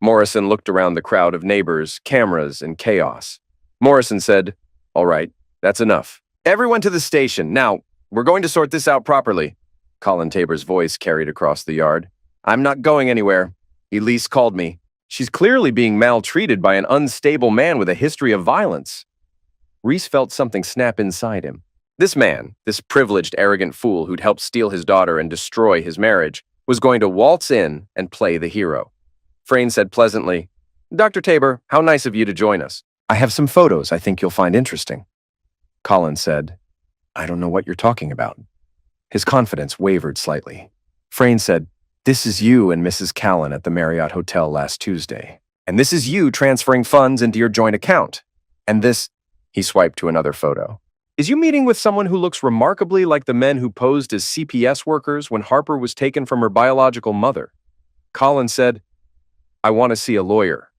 Morrison looked around the crowd of neighbors, cameras, and chaos. Morrison said, All right, that's enough. Everyone to the station. Now, we're going to sort this out properly. Colin Tabor's voice carried across the yard. I'm not going anywhere. Elise called me. She's clearly being maltreated by an unstable man with a history of violence. Reese felt something snap inside him. This man, this privileged, arrogant fool who'd helped steal his daughter and destroy his marriage, was going to waltz in and play the hero. Frayne said pleasantly, Dr. Tabor, how nice of you to join us. I have some photos I think you'll find interesting. Colin said, I don't know what you're talking about. His confidence wavered slightly. Frayne said, This is you and Mrs. Callan at the Marriott Hotel last Tuesday. And this is you transferring funds into your joint account. And this, he swiped to another photo, is you meeting with someone who looks remarkably like the men who posed as CPS workers when Harper was taken from her biological mother. Colin said, I want to see a lawyer.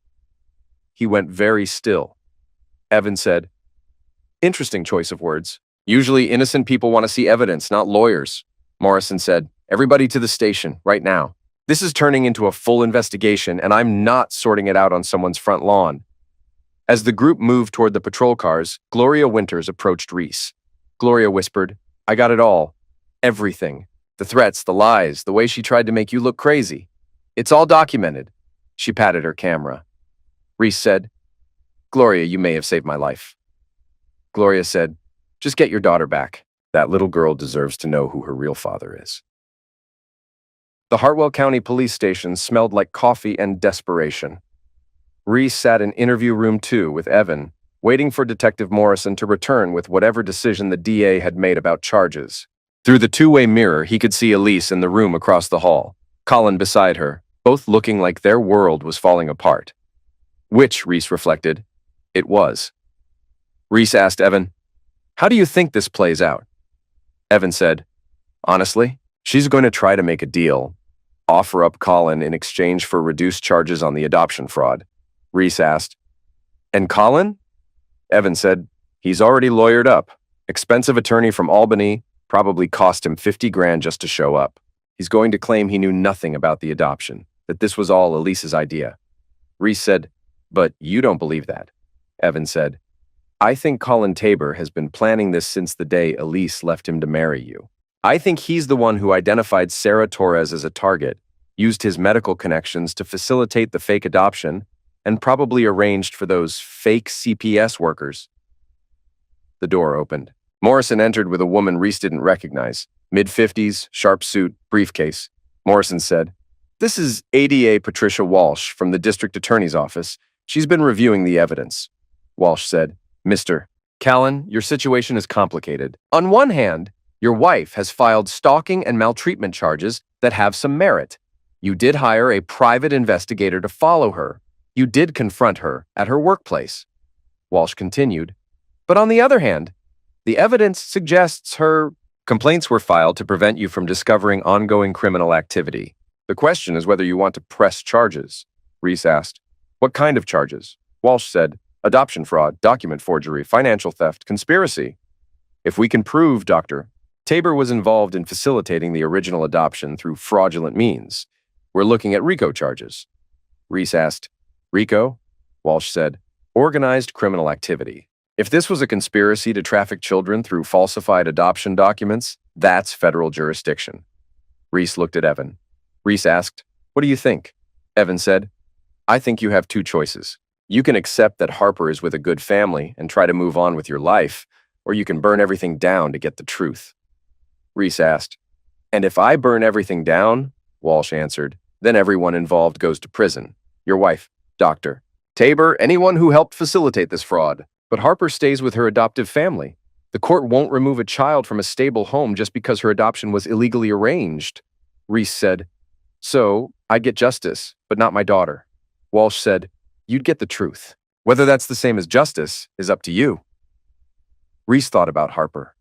He went very still. Evan said, Interesting choice of words. Usually innocent people want to see evidence, not lawyers. Morrison said, Everybody to the station, right now. This is turning into a full investigation, and I'm not sorting it out on someone's front lawn. As the group moved toward the patrol cars, Gloria Winters approached Reese. Gloria whispered, I got it all. Everything. The threats, the lies, the way she tried to make you look crazy. It's all documented. She patted her camera. Reese said, Gloria, you may have saved my life. Gloria said, Just get your daughter back. That little girl deserves to know who her real father is. The Hartwell County Police Station smelled like coffee and desperation. Reese sat in interview room 2 with Evan, waiting for Detective Morrison to return with whatever decision the DA had made about charges. Through the two-way mirror, he could see Elise in the room across the hall, Colin beside her, both looking like their world was falling apart. Which, Reese reflected, it was. Reese asked Evan, How do you think this plays out? Evan said, Honestly, she's going to try to make a deal, offer up Colin in exchange for reduced charges on the adoption fraud. Reese asked, And Colin? Evan said, He's already lawyered up. Expensive attorney from Albany, probably cost him 50 grand just to show up. He's going to claim he knew nothing about the adoption, that this was all Elise's idea. Reese said, But you don't believe that. Evan said, I think Colin Tabor has been planning this since the day Elise left him to marry you. I think he's the one who identified Sarah Torres as a target, used his medical connections to facilitate the fake adoption, and probably arranged for those fake CPS workers. The door opened. Morrison entered with a woman Reese didn't recognize. Mid-50s, sharp suit, briefcase. Morrison said, This is ADA Patricia Walsh from the District Attorney's Office. She's been reviewing the evidence. Walsh said, Mr. Callan, your situation is complicated. On one hand, your wife has filed stalking and maltreatment charges that have some merit. You did hire a private investigator to follow her. You did confront her at her workplace. Walsh continued, but on the other hand, the evidence suggests her complaints were filed to prevent you from discovering ongoing criminal activity. The question is whether you want to press charges. Reese asked, what kind of charges? Walsh said, adoption fraud, document forgery, financial theft, conspiracy. If we can prove, Dr. Tabor was involved in facilitating the original adoption through fraudulent means, we're looking at RICO charges. Reese asked, RICO? Walsh said, organized criminal activity. If this was a conspiracy to traffic children through falsified adoption documents, that's federal jurisdiction. Reese looked at Evan. Reese asked, what do you think? Evan said, I think you have two choices. You can accept that Harper is with a good family and try to move on with your life, or you can burn everything down to get the truth. Reese asked, and if I burn everything down, Walsh answered, then everyone involved goes to prison. Your wife, Dr. Tabor, anyone who helped facilitate this fraud. But Harper stays with her adoptive family. The court won't remove a child from a stable home just because her adoption was illegally arranged. Reese said, so I'd get justice, but not my daughter. Walsh said, you'd get the truth. Whether that's the same as justice is up to you. Reese thought about Harper,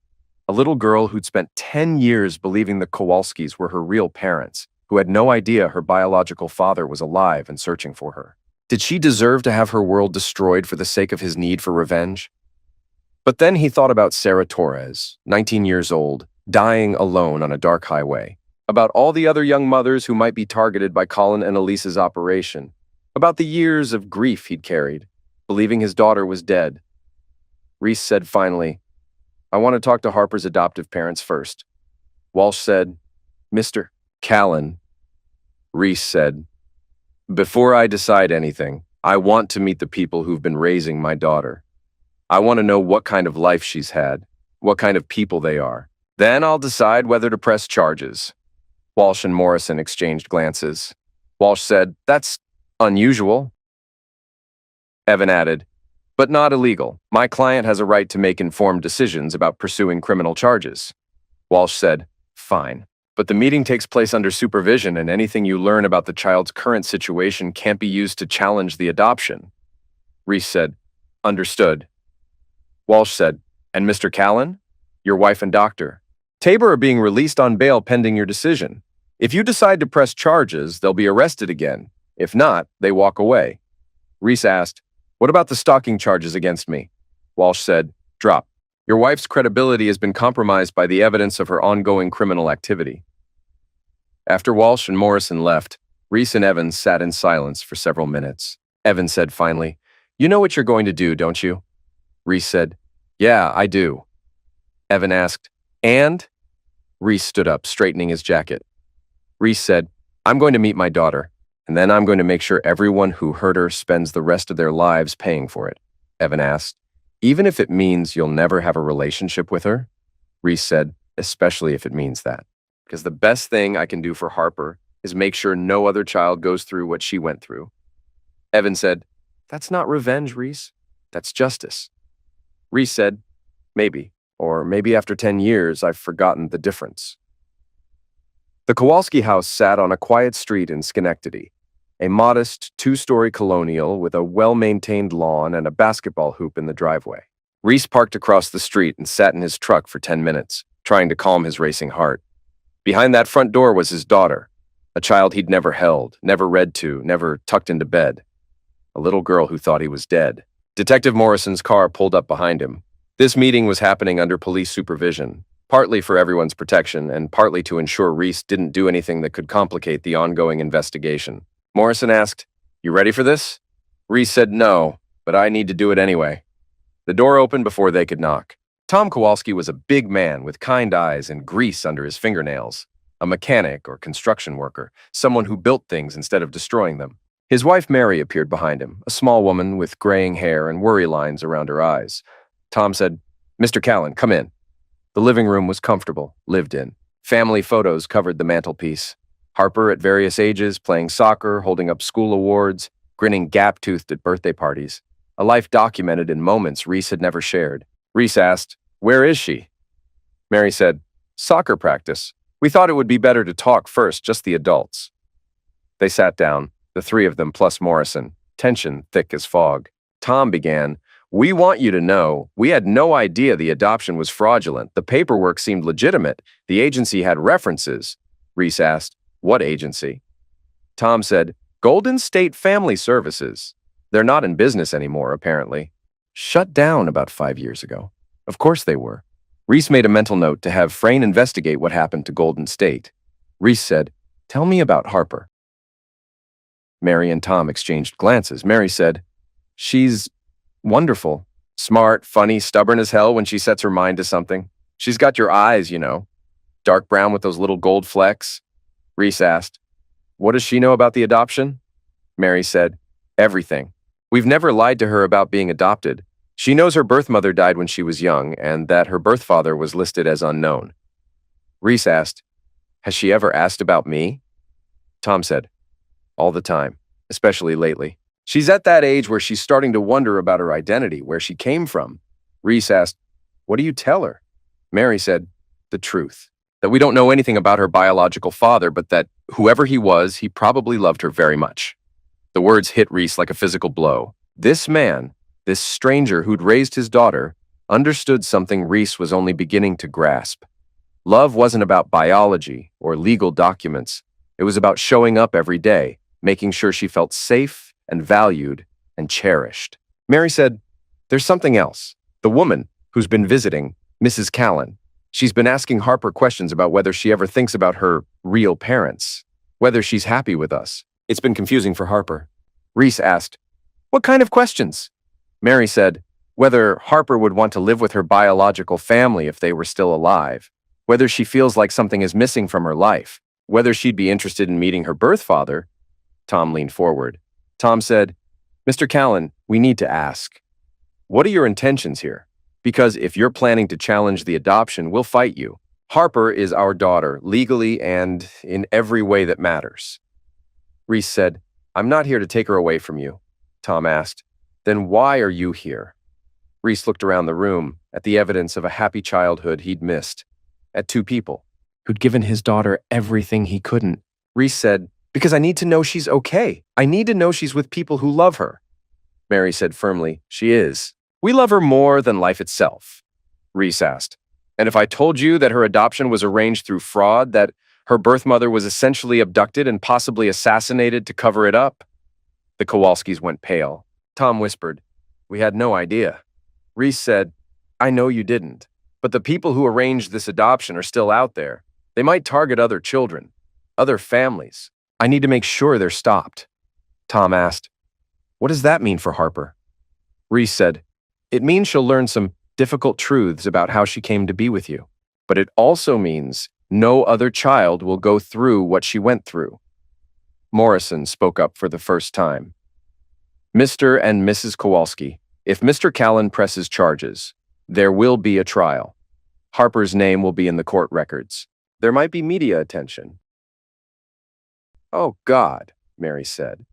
a little girl who'd spent 10 years believing the Kowalskis were her real parents, who had no idea her biological father was alive and searching for her. Did she deserve to have her world destroyed for the sake of his need for revenge? But then he thought about Sarah Torres, 19 years old, dying alone on a dark highway, about all the other young mothers who might be targeted by Colin and Elise's operation, about the years of grief he'd carried, believing his daughter was dead. Reese said finally, I want to talk to Harper's adoptive parents first. Walsh said, Mr. Callan. Reese said, before I decide anything, I want to meet the people who've been raising my daughter. I want to know what kind of life she's had, what kind of people they are. Then I'll decide whether to press charges. Walsh and Morrison exchanged glances. Walsh said, that's unusual. Evan added, but not illegal. My client has a right to make informed decisions about pursuing criminal charges. Walsh said, fine. But the meeting takes place under supervision, and anything you learn about the child's current situation can't be used to challenge the adoption. Reese said, understood. Walsh said, and Mr. Callan? Your wife and doctor. Tabor are being released on bail pending your decision. If you decide to press charges, they'll be arrested again. If not, they walk away. Reese asked, what about the stalking charges against me? Walsh said, drop. Your wife's credibility has been compromised by the evidence of her ongoing criminal activity. After Walsh and Morrison left, Reese and Evans sat in silence for several minutes. Evans said finally, you know what you're going to do, don't you? Reese said, yeah, I do. Evan asked, and? Reese stood up, straightening his jacket. Reese said, I'm going to meet my daughter, and then I'm going to make sure everyone who hurt her spends the rest of their lives paying for it. Evan asked, even if it means you'll never have a relationship with her? Reese said, especially if it means that. Because the best thing I can do for Harper is make sure no other child goes through what she went through. Evan said, that's not revenge, Reese. That's justice. Reese said, maybe. Or maybe after 10 years, I've forgotten the difference. The Kowalski house sat on a quiet street in Schenectady, a modest two-story colonial with a well-maintained lawn and a basketball hoop in the driveway. Reese parked across the street and sat in his truck for 10 minutes, trying to calm his racing heart. Behind that front door was his daughter, a child he'd never held, never read to, never tucked into bed. A little girl who thought he was dead. Detective Morrison's car pulled up behind him. This meeting was happening under police supervision, partly for everyone's protection and partly to ensure Reese didn't do anything that could complicate the ongoing investigation. Morrison asked, you ready for this? Reese said no, but I need to do it anyway. The door opened before they could knock. Tom Kowalski was a big man with kind eyes and grease under his fingernails, a mechanic or construction worker, someone who built things instead of destroying them. His wife Mary appeared behind him, a small woman with graying hair and worry lines around her eyes. Tom said, Mr. Callan, come in. The living room was comfortable, lived in. Family photos covered the mantelpiece. Harper at various ages, playing soccer, holding up school awards, grinning gap-toothed at birthday parties. A life documented in moments Reese had never shared. Reese asked, "Where is she?" Mary said, "Soccer practice. We thought it would be better to talk first, just the adults." They sat down, the three of them plus Morrison, tension thick as fog. Tom began, "We want you to know, we had no idea the adoption was fraudulent. The paperwork seemed legitimate. The agency had references." Reese asked, "What agency?" Tom said, "Golden State Family Services. They're not in business anymore, apparently. Shut down about 5 years ago." Of course they were. Reese made a mental note to have Frayne investigate what happened to Golden State. Reese said, "Tell me about Harper." Mary and Tom exchanged glances. Mary said, "She's wonderful. Smart, funny, stubborn as hell when she sets her mind to something. She's got your eyes, you know. Dark brown with those little gold flecks." Reese asked, "What does she know about the adoption?" Mary said, "Everything. We've never lied to her about being adopted. She knows her birth mother died when she was young and that her birth father was listed as unknown." Reese asked, "Has she ever asked about me?" Tom said, "All the time, especially lately. She's at that age where she's starting to wonder about her identity, where she came from." Reese asked, "What do you tell her?" Mary said, "The truth. That we don't know anything about her biological father, but that whoever he was, he probably loved her very much." The words hit Reese like a physical blow. This man, this stranger who'd raised his daughter, understood something Reese was only beginning to grasp. Love wasn't about biology or legal documents. It was about showing up every day, making sure she felt safe and valued and cherished. Mary said, "There's something else. The woman who's been visiting, Mrs. Callan, she's been asking Harper questions about whether she ever thinks about her real parents, whether she's happy with us. It's been confusing for Harper." Reese asked, "What kind of questions?" Mary said, whether Harper would want to live with her biological family if they were still alive, whether she feels like something is missing from her life, whether she'd be interested in meeting her birth father. Tom leaned forward. Tom said, "Mr. Callan, we need to ask. What are your intentions here? Because if you're planning to challenge the adoption, we'll fight you. Harper is our daughter, legally and in every way that matters." Reese said, "I'm not here to take her away from you." Tom asked, "Then why are you here?" Reese looked around the room at the evidence of a happy childhood he'd missed, at two people who'd given his daughter everything he couldn't. Reese said, "Because I need to know she's okay. I need to know she's with people who love her." Mary said firmly, "She is. We love her more than life itself." Reese asked, "And if I told you that her adoption was arranged through fraud, that her birth mother was essentially abducted and possibly assassinated to cover it up?" The Kowalskis went pale. Tom whispered, "We had no idea." Reese said, "I know you didn't, but the people who arranged this adoption are still out there. They might target other children, other families. I need to make sure they're stopped." Tom asked, "What does that mean for Harper?" Reese said, "It means she'll learn some difficult truths about how she came to be with you, but it also means no other child will go through what she went through." Morrison spoke up for the first time. "Mr. and Mrs. Kowalski, if Mr. Callan presses charges, there will be a trial. Harper's name will be in the court records. There might be media attention." "Oh, God," Mary said.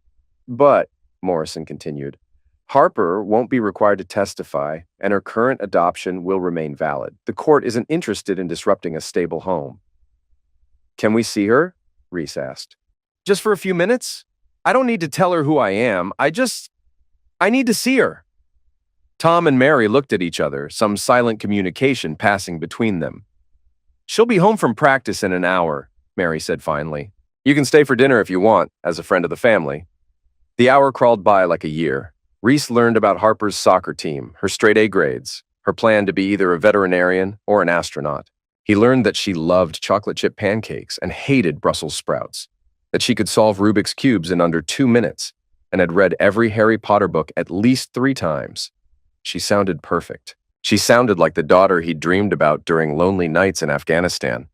"But," Morrison continued, "Harper won't be required to testify, and her current adoption will remain valid. The court isn't interested in disrupting a stable home." "Can we see her?" Reese asked. "Just for a few minutes? I don't need to tell her who I am. I need to see her." Tom and Mary looked at each other, some silent communication passing between them. "She'll be home from practice in an hour," Mary said finally. "You can stay for dinner if you want, as a friend of the family." The hour crawled by like a year. Reese learned about Harper's soccer team, her straight-A grades, her plan to be either a veterinarian or an astronaut. He learned that she loved chocolate chip pancakes and hated Brussels sprouts, that she could solve Rubik's Cubes in under 2 minutes, and had read every Harry Potter book at least 3 times. She sounded perfect. She sounded like the daughter he'd dreamed about during lonely nights in Afghanistan.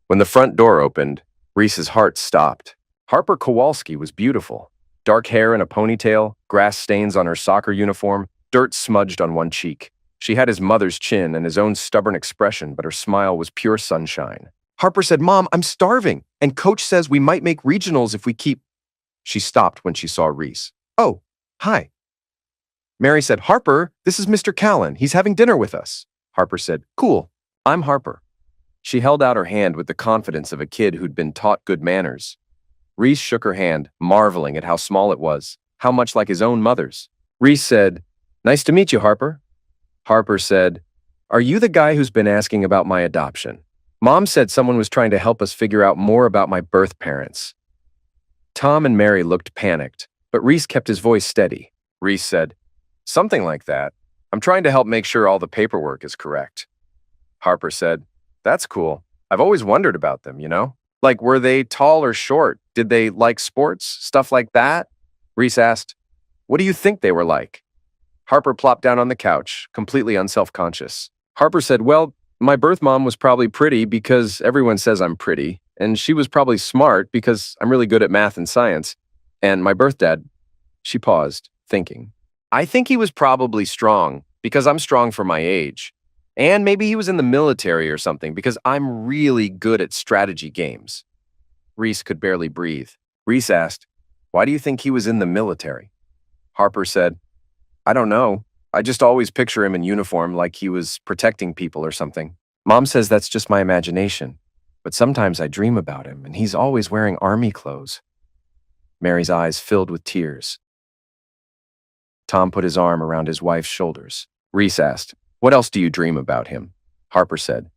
When the front door opened, Reese's heart stopped. Harper Kowalski was beautiful. Dark hair in a ponytail, grass stains on her soccer uniform, dirt smudged on one cheek. She had his mother's chin and his own stubborn expression, but her smile was pure sunshine. Harper said, "Mom, I'm starving, and Coach says we might make regionals if we keep—" She stopped when she saw Reese. "Oh, hi." Mary said, "Harper, this is Mr. Callan. He's having dinner with us." Harper said, "Cool. I'm Harper." She held out her hand with the confidence of a kid who'd been taught good manners. Reese shook her hand, marveling at how small it was, how much like his own mother's. Reese said, "Nice to meet you, Harper." Harper said, "Are you the guy who's been asking about my adoption? Mom said someone was trying to help us figure out more about my birth parents." Tom and Mary looked panicked, but Reese kept his voice steady. Reese said, "Something like that. I'm trying to help make sure all the paperwork is correct." Harper said, "That's cool. I've always wondered about them, you know? Like, were they tall or short? Did they like sports? Stuff like that?" Reese asked, "What do you think they were like?" Harper plopped down on the couch, completely unself-conscious. Harper said, "Well, my birth mom was probably pretty because everyone says I'm pretty, and she was probably smart because I'm really good at math and science. And my birth dad—" She paused, thinking. "I think he was probably strong because I'm strong for my age. And maybe he was in the military or something because I'm really good at strategy games." Reese could barely breathe. Reese asked, "Why do you think he was in the military?" Harper said, "I don't know. I just always picture him in uniform like he was protecting people or something. Mom says that's just my imagination, but sometimes I dream about him and he's always wearing army clothes." Mary's eyes filled with tears. Tom put his arm around his wife's shoulders. Reese asked, "What else do you dream about him?" Harper said,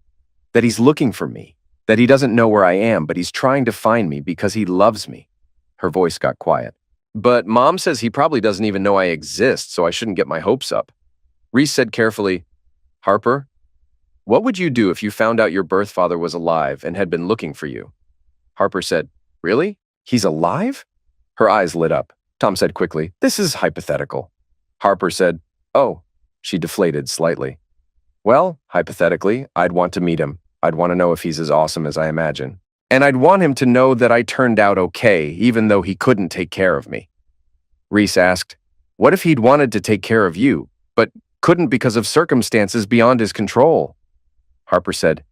"That he's looking for me, that he doesn't know where I am, but he's trying to find me because he loves me." Her voice got quiet. "But Mom says he probably doesn't even know I exist, so I shouldn't get my hopes up." Reese said carefully, "Harper, what would you do if you found out your birth father was alive and had been looking for you?" Harper said, "Really? He's alive?" Her eyes lit up. Tom said quickly, "This is hypothetical." Harper said, "Oh." She deflated slightly. "Well, hypothetically, I'd want to meet him. I'd want to know if he's as awesome as I imagine. And I'd want him to know that I turned out okay, even though he couldn't take care of me." Reese asked, "What if he'd wanted to take care of you, but couldn't because of circumstances beyond his control?" Harper said,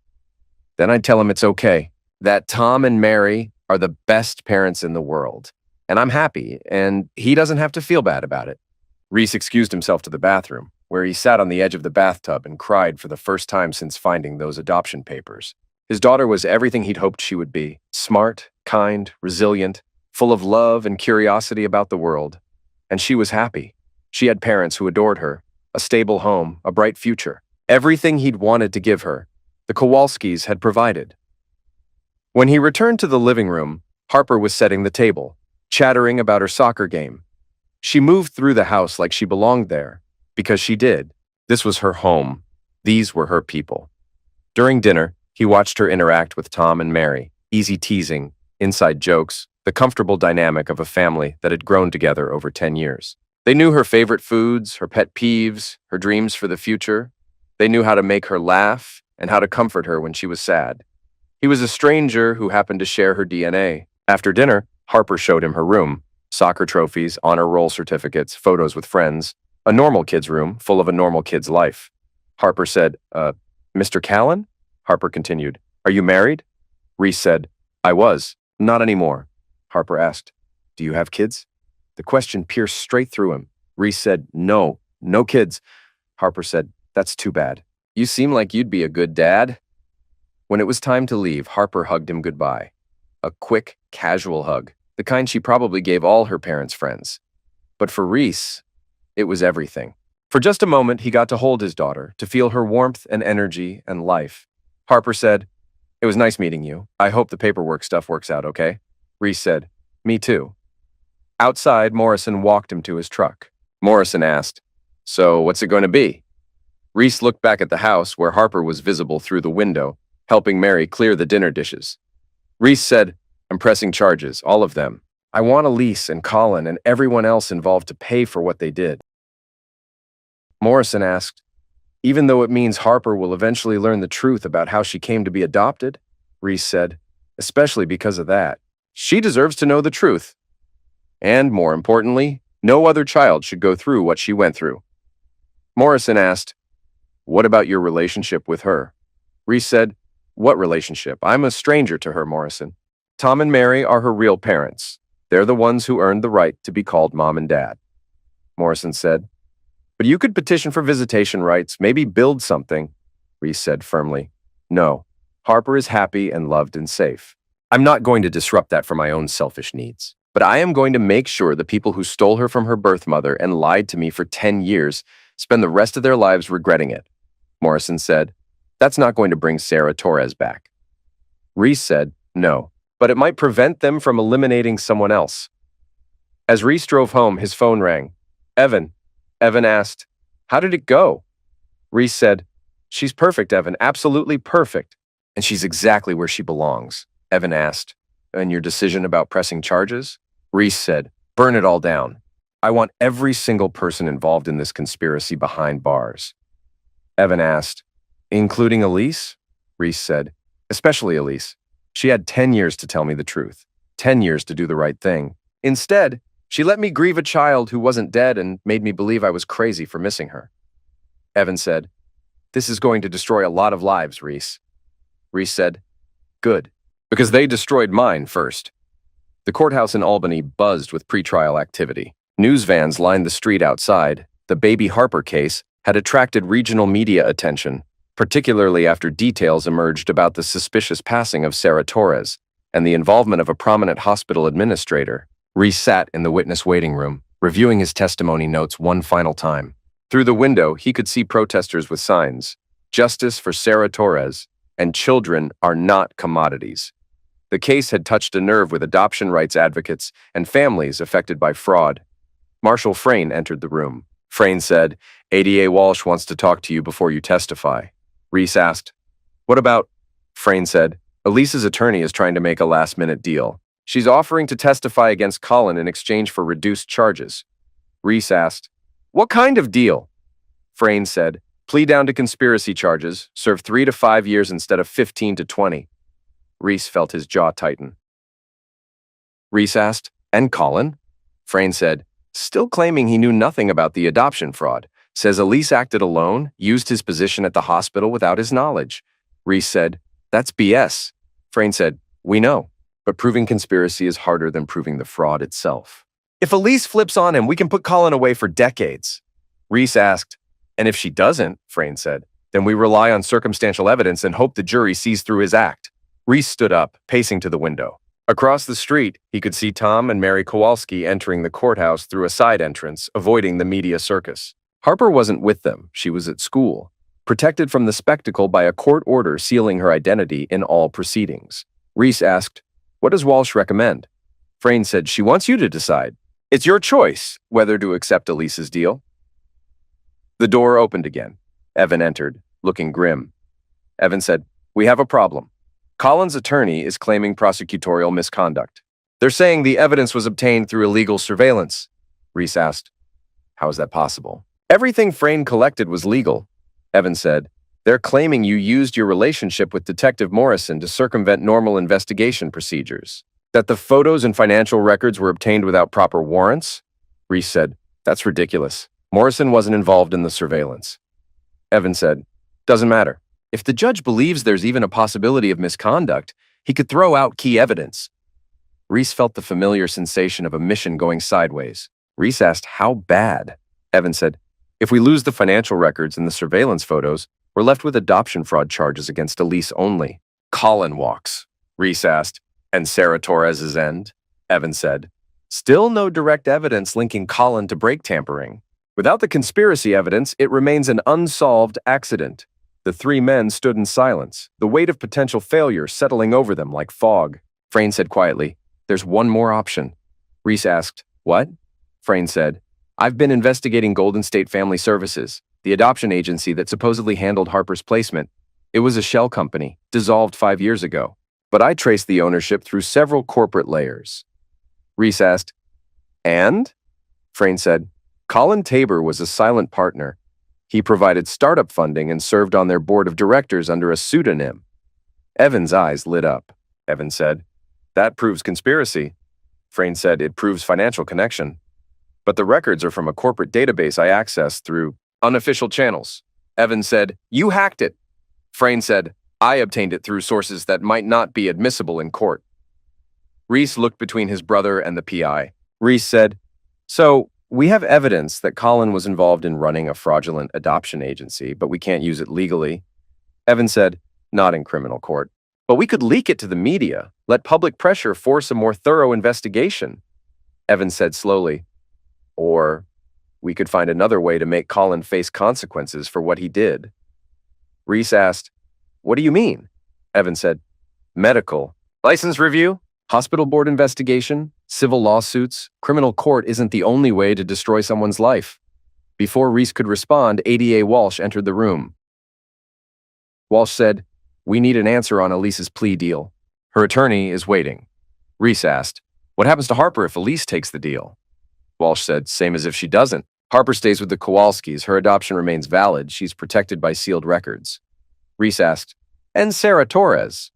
"Then I'd tell him it's okay, that Tom and Mary are the best parents in the world, and I'm happy, and he doesn't have to feel bad about it." Reese excused himself to the bathroom, where he sat on the edge of the bathtub and cried for the first time since finding those adoption papers. His daughter was everything he'd hoped she would be: smart, kind, resilient, full of love and curiosity about the world. And she was happy. She had parents who adored her, a stable home, a bright future. Everything he'd wanted to give her, the Kowalskis had provided. When he returned to the living room, Harper was setting the table, chattering about her soccer game. She moved through the house like she belonged there, because she did. This was her home. These were her people. During dinner, he watched her interact with Tom and Mary, easy teasing, inside jokes, the comfortable dynamic of a family that had grown together over 10 years. They knew her favorite foods, her pet peeves, her dreams for the future. They knew how to make her laugh and how to comfort her when she was sad. He was a stranger who happened to share her DNA. After dinner, Harper showed him her room: soccer trophies, honor roll certificates, photos with friends, a normal kid's room full of a normal kid's life. Harper said, Mr. Callan?" Harper continued, "Are you married?" Reese said, "I was. Not anymore." Harper asked, "Do you have kids?" The question pierced straight through him. Reese said, "No, no kids." Harper said, "That's too bad. You seem like you'd be a good dad." When it was time to leave, Harper hugged him goodbye. A quick, casual hug, the kind she probably gave all her parents' friends. But for Reese, it was everything. For just a moment, he got to hold his daughter, to feel her warmth and energy and life. Harper said, "It was nice meeting you. I hope the paperwork stuff works out okay." Reese said, "Me too." Outside, Morrison walked him to his truck. Morrison asked, "So what's it going to be?" Reese looked back at the house where Harper was visible through the window, helping Mary clear the dinner dishes. Reese said, "I'm pressing charges, all of them. I want Elise and Colin and everyone else involved to pay for what they did." Morrison asked, "Even though it means Harper will eventually learn the truth about how she came to be adopted?" Reese said, "Especially because of that. She deserves to know the truth. And more importantly, no other child should go through what she went through." Morrison asked, "What about your relationship with her?" Reese said, What relationship? I'm a stranger to her, Morrison. Tom and Mary are her real parents. They're the ones who earned the right to be called Mom and Dad. Morrison said. But you could petition for visitation rights, maybe build something, Reese said firmly. No, Harper is happy and loved and safe. I'm not going to disrupt that for my own selfish needs. But I am going to make sure the people who stole her from her birth mother and lied to me for 10 years spend the rest of their lives regretting it. Morrison said, that's not going to bring Sarah Torres back. Reese said, no, but it might prevent them from eliminating someone else. As Reese drove home, his phone rang. Evan asked, how did it go? Reese said, she's perfect, Evan, absolutely perfect. And she's exactly where she belongs. Evan asked, and your decision about pressing charges? Reese said, burn it all down. I want every single person involved in this conspiracy behind bars. Evan asked, including Elise? Reese said, especially Elise. She had 10 years to tell me the truth, 10 years to do the right thing. Instead, she let me grieve a child who wasn't dead and made me believe I was crazy for missing her. Evan said, this is going to destroy a lot of lives, Reese. Reese said, good, because they destroyed mine first. The courthouse in Albany buzzed with pretrial activity. News vans lined the street outside. The Baby Harper case had attracted regional media attention, particularly after details emerged about the suspicious passing of Sarah Torres and the involvement of a prominent hospital administrator. Reese sat in the witness waiting room, reviewing his testimony notes one final time. Through the window, he could see protesters with signs, "Justice for Sarah Torres," and "Children are not commodities." The case had touched a nerve with adoption rights advocates and families affected by fraud. Marshal Frayne entered the room. Frayne said, ADA Walsh wants to talk to you before you testify. Reese asked, what about? Frayne said, Elise's attorney is trying to make a last-minute deal. She's offering to testify against Colin in exchange for reduced charges. Reese asked, what kind of deal? Frayne said, plea down to conspiracy charges, serve 3 to 5 years instead of 15 to 20. Reese felt his jaw tighten. Reese asked, and Colin? Frayne said, still claiming he knew nothing about the adoption fraud. Says Elise acted alone, used his position at the hospital without his knowledge. Reese said, that's BS. Frayne said, we know, but proving conspiracy is harder than proving the fraud itself. If Elise flips on him, we can put Colin away for decades. Reese asked, and if she doesn't, Frayne said, then we rely on circumstantial evidence and hope the jury sees through his act. Reese stood up, pacing to the window. Across the street, he could see Tom and Mary Kowalski entering the courthouse through a side entrance, avoiding the media circus. Harper wasn't with them. She was at school, protected from the spectacle by a court order sealing her identity in all proceedings. Reese asked, what does Walsh recommend? Frayne said, she wants you to decide. It's your choice whether to accept Elise's deal. The door opened again. Evan entered, looking grim. Evan said, we have a problem. Colin's attorney is claiming prosecutorial misconduct. They're saying the evidence was obtained through illegal surveillance. Reese asked, how is that possible? Everything Frayne collected was legal. Evan said, they're claiming you used your relationship with Detective Morrison to circumvent normal investigation procedures. That the photos and financial records were obtained without proper warrants? Reese said, that's ridiculous. Morrison wasn't involved in the surveillance. Evan said, doesn't matter. If the judge believes there's even a possibility of misconduct, he could throw out key evidence. Reese felt the familiar sensation of a mission going sideways. Reese asked, how bad? Evan said, if we lose the financial records and the surveillance photos, we're left with adoption fraud charges against Elise only. Colin walks. Reese asked, and Sarah Torres's end? Evan said, still no direct evidence linking Colin to brake tampering. Without the conspiracy evidence, it remains an unsolved accident. The three men stood in silence, the weight of potential failure settling over them like fog. Frayne said quietly, there's one more option. Reese asked, what? Frayne said, I've been investigating Golden State Family Services, the adoption agency that supposedly handled Harper's placement. It was a shell company, dissolved 5 years ago, but I traced the ownership through several corporate layers. Reese asked, and? Frayne said, Colin Tabor was a silent partner. He provided startup funding and served on their board of directors under a pseudonym. Evan's eyes lit up. Evan said, that proves conspiracy. Frayne said, it proves financial connection. But the records are from a corporate database I accessed through unofficial channels. Evan said, you hacked it. Frayne said, I obtained it through sources that might not be admissible in court. Reese looked between his brother and the PI. Reese said, "So, we have evidence that Colin was involved in running a fraudulent adoption agency, but we can't use it legally." Evan said, "Not in criminal court. But we could leak it to the media, let public pressure force a more thorough investigation." Evan said slowly, "Or we could find another way to make Colin face consequences for what he did." Reese asked, "What do you mean?" Evan said, "Medical. License review? Hospital board investigation? Civil lawsuits? Criminal court isn't the only way to destroy someone's life." Before Reese could respond, ADA Walsh entered the room. Walsh said, "We need an answer on Elise's plea deal. Her attorney is waiting." Reese asked, "What happens to Harper if Elise takes the deal?" Walsh said, "Same as if she doesn't. Harper stays with the Kowalskis. Her adoption remains valid. She's protected by sealed records." Reese asked, "And Sarah Torres?"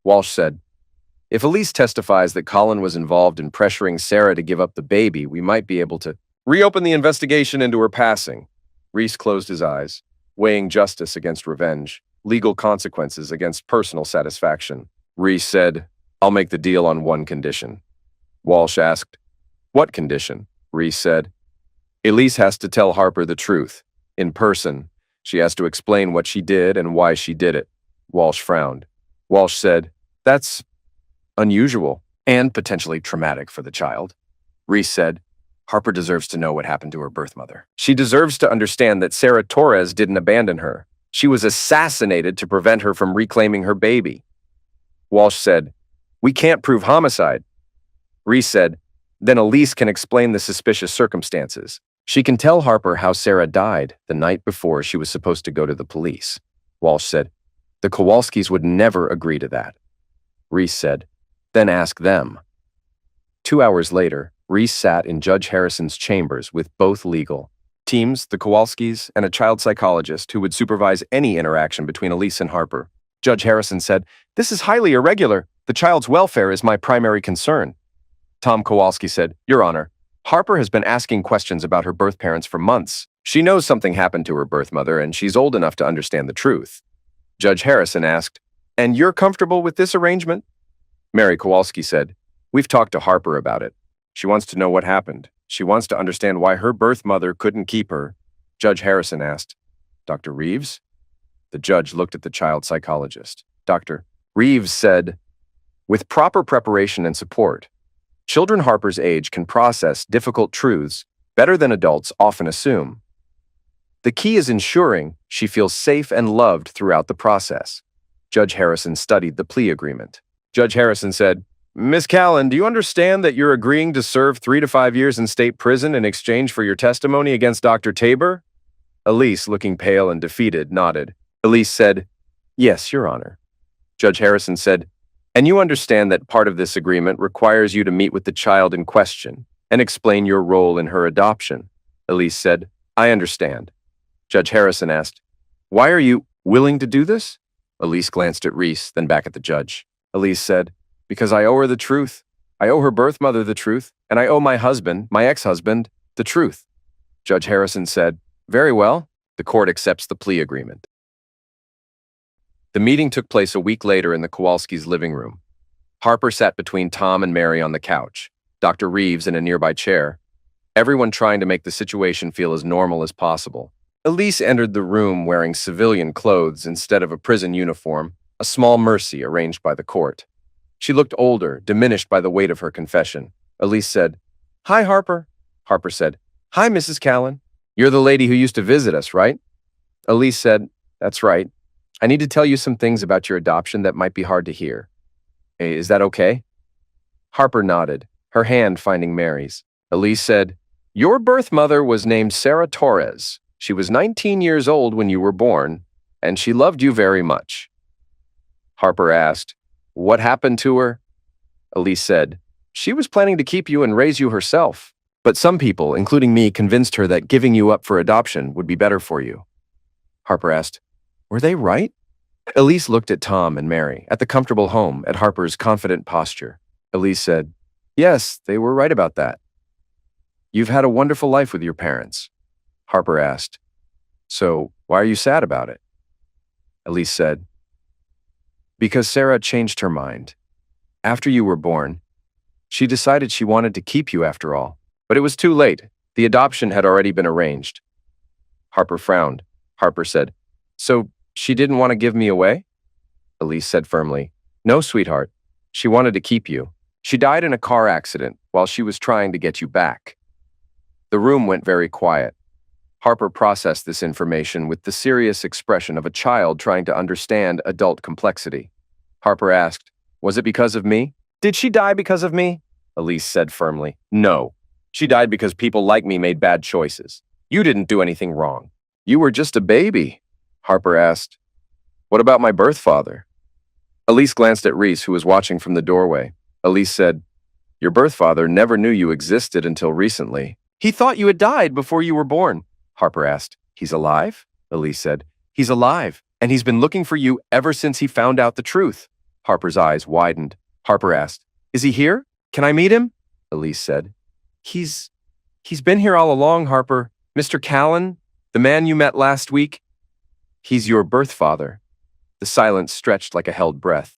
Walsh said, "If Elise testifies that Colin was involved in pressuring Sarah to give up the baby, we might be able to reopen the investigation into her passing." Reese closed his eyes, weighing justice against revenge, legal consequences against personal satisfaction. Reese said, "I'll make the deal on one condition." Walsh asked, "What condition?" Reese said, "Elise has to tell Harper the truth. In person, she has to explain what she did and why she did it." Walsh frowned. Walsh said, "That's unusual and potentially traumatic for the child." Reese said, "Harper deserves to know what happened to her birth mother. She deserves to understand that Sarah Torres didn't abandon her. She was assassinated to prevent her from reclaiming her baby." Walsh said, "We can't prove homicide." Reese said, "Then Elise can explain the suspicious circumstances. She can tell Harper how Sarah died the night before she was supposed to go to the police." Walsh said, "The Kowalskis would never agree to that." Reese said, "Then ask them." 2 hours later, Reese sat in Judge Harrison's chambers with both legal teams, the Kowalskis, and a child psychologist who would supervise any interaction between Elise and Harper. Judge Harrison said, "This is highly irregular. The child's welfare is my primary concern." Tom Kowalski said, "Your Honor, Harper has been asking questions about her birth parents for months. She knows something happened to her birth mother, and she's old enough to understand the truth." Judge Harrison asked, "And you're comfortable with this arrangement?" Mary Kowalski said, "We've talked to Harper about it. She wants to know what happened. She wants to understand why her birth mother couldn't keep her." Judge Harrison asked, "Dr. Reeves?" The judge looked at the child psychologist. Dr. Reeves said, "With proper preparation and support, children Harper's age can process difficult truths better than adults often assume. The key is ensuring she feels safe and loved throughout the process." Judge Harrison studied the plea agreement. Judge Harrison said, "Miss Callan, do you understand that you're agreeing to serve 3 to 5 years in state prison in exchange for your testimony against Dr. Tabor?" Elise, looking pale and defeated, nodded. Elise said, "Yes, Your Honor." Judge Harrison said, "And you understand that part of this agreement requires you to meet with the child in question and explain your role in her adoption?" Elise said, "I understand." Judge Harrison asked, "Why are you willing to do this?" Elise glanced at Reese, then back at the judge. Elise said, "Because I owe her the truth. I owe her birth mother the truth, and I owe my husband, my ex-husband, the truth." Judge Harrison said, "Very well." The court accepts the plea agreement. The meeting took place a week later in the Kowalskis' living room. Harper sat between Tom and Mary on the couch, Dr. Reeves in a nearby chair, everyone trying to make the situation feel as normal as possible. Elise entered the room wearing civilian clothes instead of a prison uniform, a small mercy arranged by the court. She looked older, diminished by the weight of her confession. Elise said, "Hi, Harper." Harper said, "Hi, Mrs. Callan. You're the lady who used to visit us, right?" Elise said, "That's right. I need to tell you some things about your adoption that might be hard to hear. Is that okay?" Harper nodded, her hand finding Mary's. Elise said, "Your birth mother was named Sarah Torres. She was 19 years old when you were born, and she loved you very much." Harper asked, "What happened to her?" Elise said, "She was planning to keep you and raise you herself, but some people, including me, convinced her that giving you up for adoption would be better for you." Harper asked, "Were they right?" Elise looked at Tom and Mary, at the comfortable home, at Harper's confident posture. Elise said, "Yes, they were right about that." "You've had a wonderful life with your parents." Harper asked, "So why are you sad about it?" Elise said, Because Sarah changed her mind. After you were born, she decided she wanted to keep you after all. But it was too late. The adoption had already been arranged. Harper frowned. Harper said, "So she didn't want to give me away?" Elise said firmly, "No, sweetheart. She wanted to keep you. She died in a car accident while she was trying to get you back." The room went very quiet. Harper processed this information with the serious expression of a child trying to understand adult complexity. Harper asked, "Was it because of me?" "Did she die because of me?" Elise said firmly. "No. She died because people like me made bad choices. You didn't do anything wrong." "You were just a baby," Harper asked. "What about my birth father?" Elise glanced at Reese, who was watching from the doorway. Elise said, "Your birth father never knew you existed until recently." "He thought you had died before you were born." Harper asked. "He's alive?" Elise said. "He's alive, and he's been looking for you ever since he found out the truth." Harper's eyes widened. Harper asked, "Is he here? Can I meet him?" Elise said, He's been here all along, Harper. Mr. Callan, the man you met last week. He's your birth father." The silence stretched like a held breath.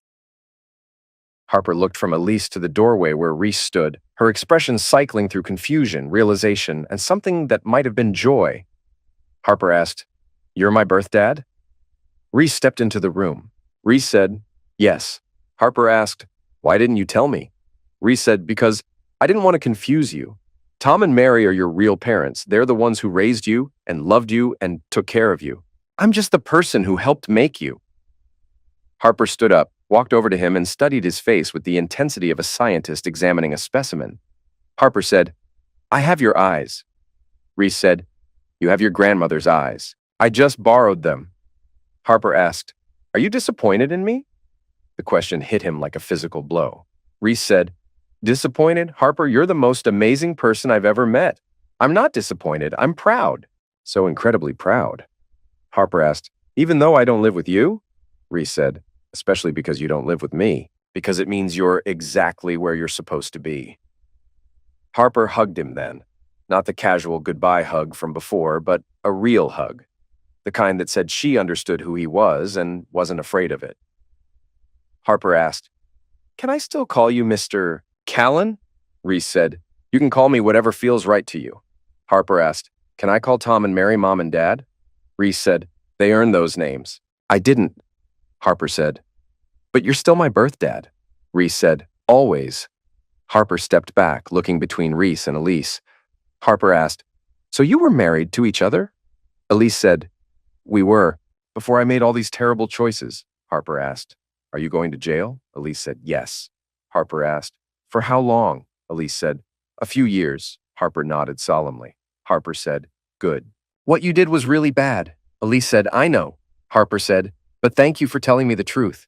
Harper looked from Elise to the doorway where Reese stood, her expression cycling through confusion, realization, and something that might have been joy. Harper asked, "You're my birth dad?" Reese stepped into the room. Reese said, "Yes." Harper asked, "Why didn't you tell me?" Reese said, "Because I didn't want to confuse you. Tom and Mary are your real parents. They're the ones who raised you and loved you and took care of you. I'm just the person who helped make you." Harper stood up, walked over to him, and studied his face with the intensity of a scientist examining a specimen. Harper said, "I have your eyes." Reese said, "You have your grandmother's eyes. I just borrowed them." Harper asked, "Are you disappointed in me?" The question hit him like a physical blow. Reese said, "Disappointed? Harper, you're the most amazing person I've ever met. I'm not disappointed. I'm proud." "So incredibly proud." Harper asked, "Even though I don't live with you?" Reese said, "Especially because you don't live with me, because it means you're exactly where you're supposed to be." Harper hugged him then, not the casual goodbye hug from before, but a real hug, the kind that said she understood who he was and wasn't afraid of it. Harper asked, "Can I still call you Mr. Callan?" Reese said, "You can call me whatever feels right to you." Harper asked, "Can I call Tom and Mary Mom and Dad?" Reese said, "They earned those names." "I didn't." Harper said, "But you're still my birth dad." Reese said, "Always." Harper stepped back, looking between Reese and Elise. Harper asked, "So you were married to each other?" Elise said, "We were, before I made all these terrible choices." Harper asked, "Are you going to jail?" Elise said, "Yes." Harper asked, "For how long?" Elise said, "A few years." Harper nodded solemnly. Harper said, "Good. What you did was really bad." Elise said, "I know." Harper said, "But thank you for telling me the truth."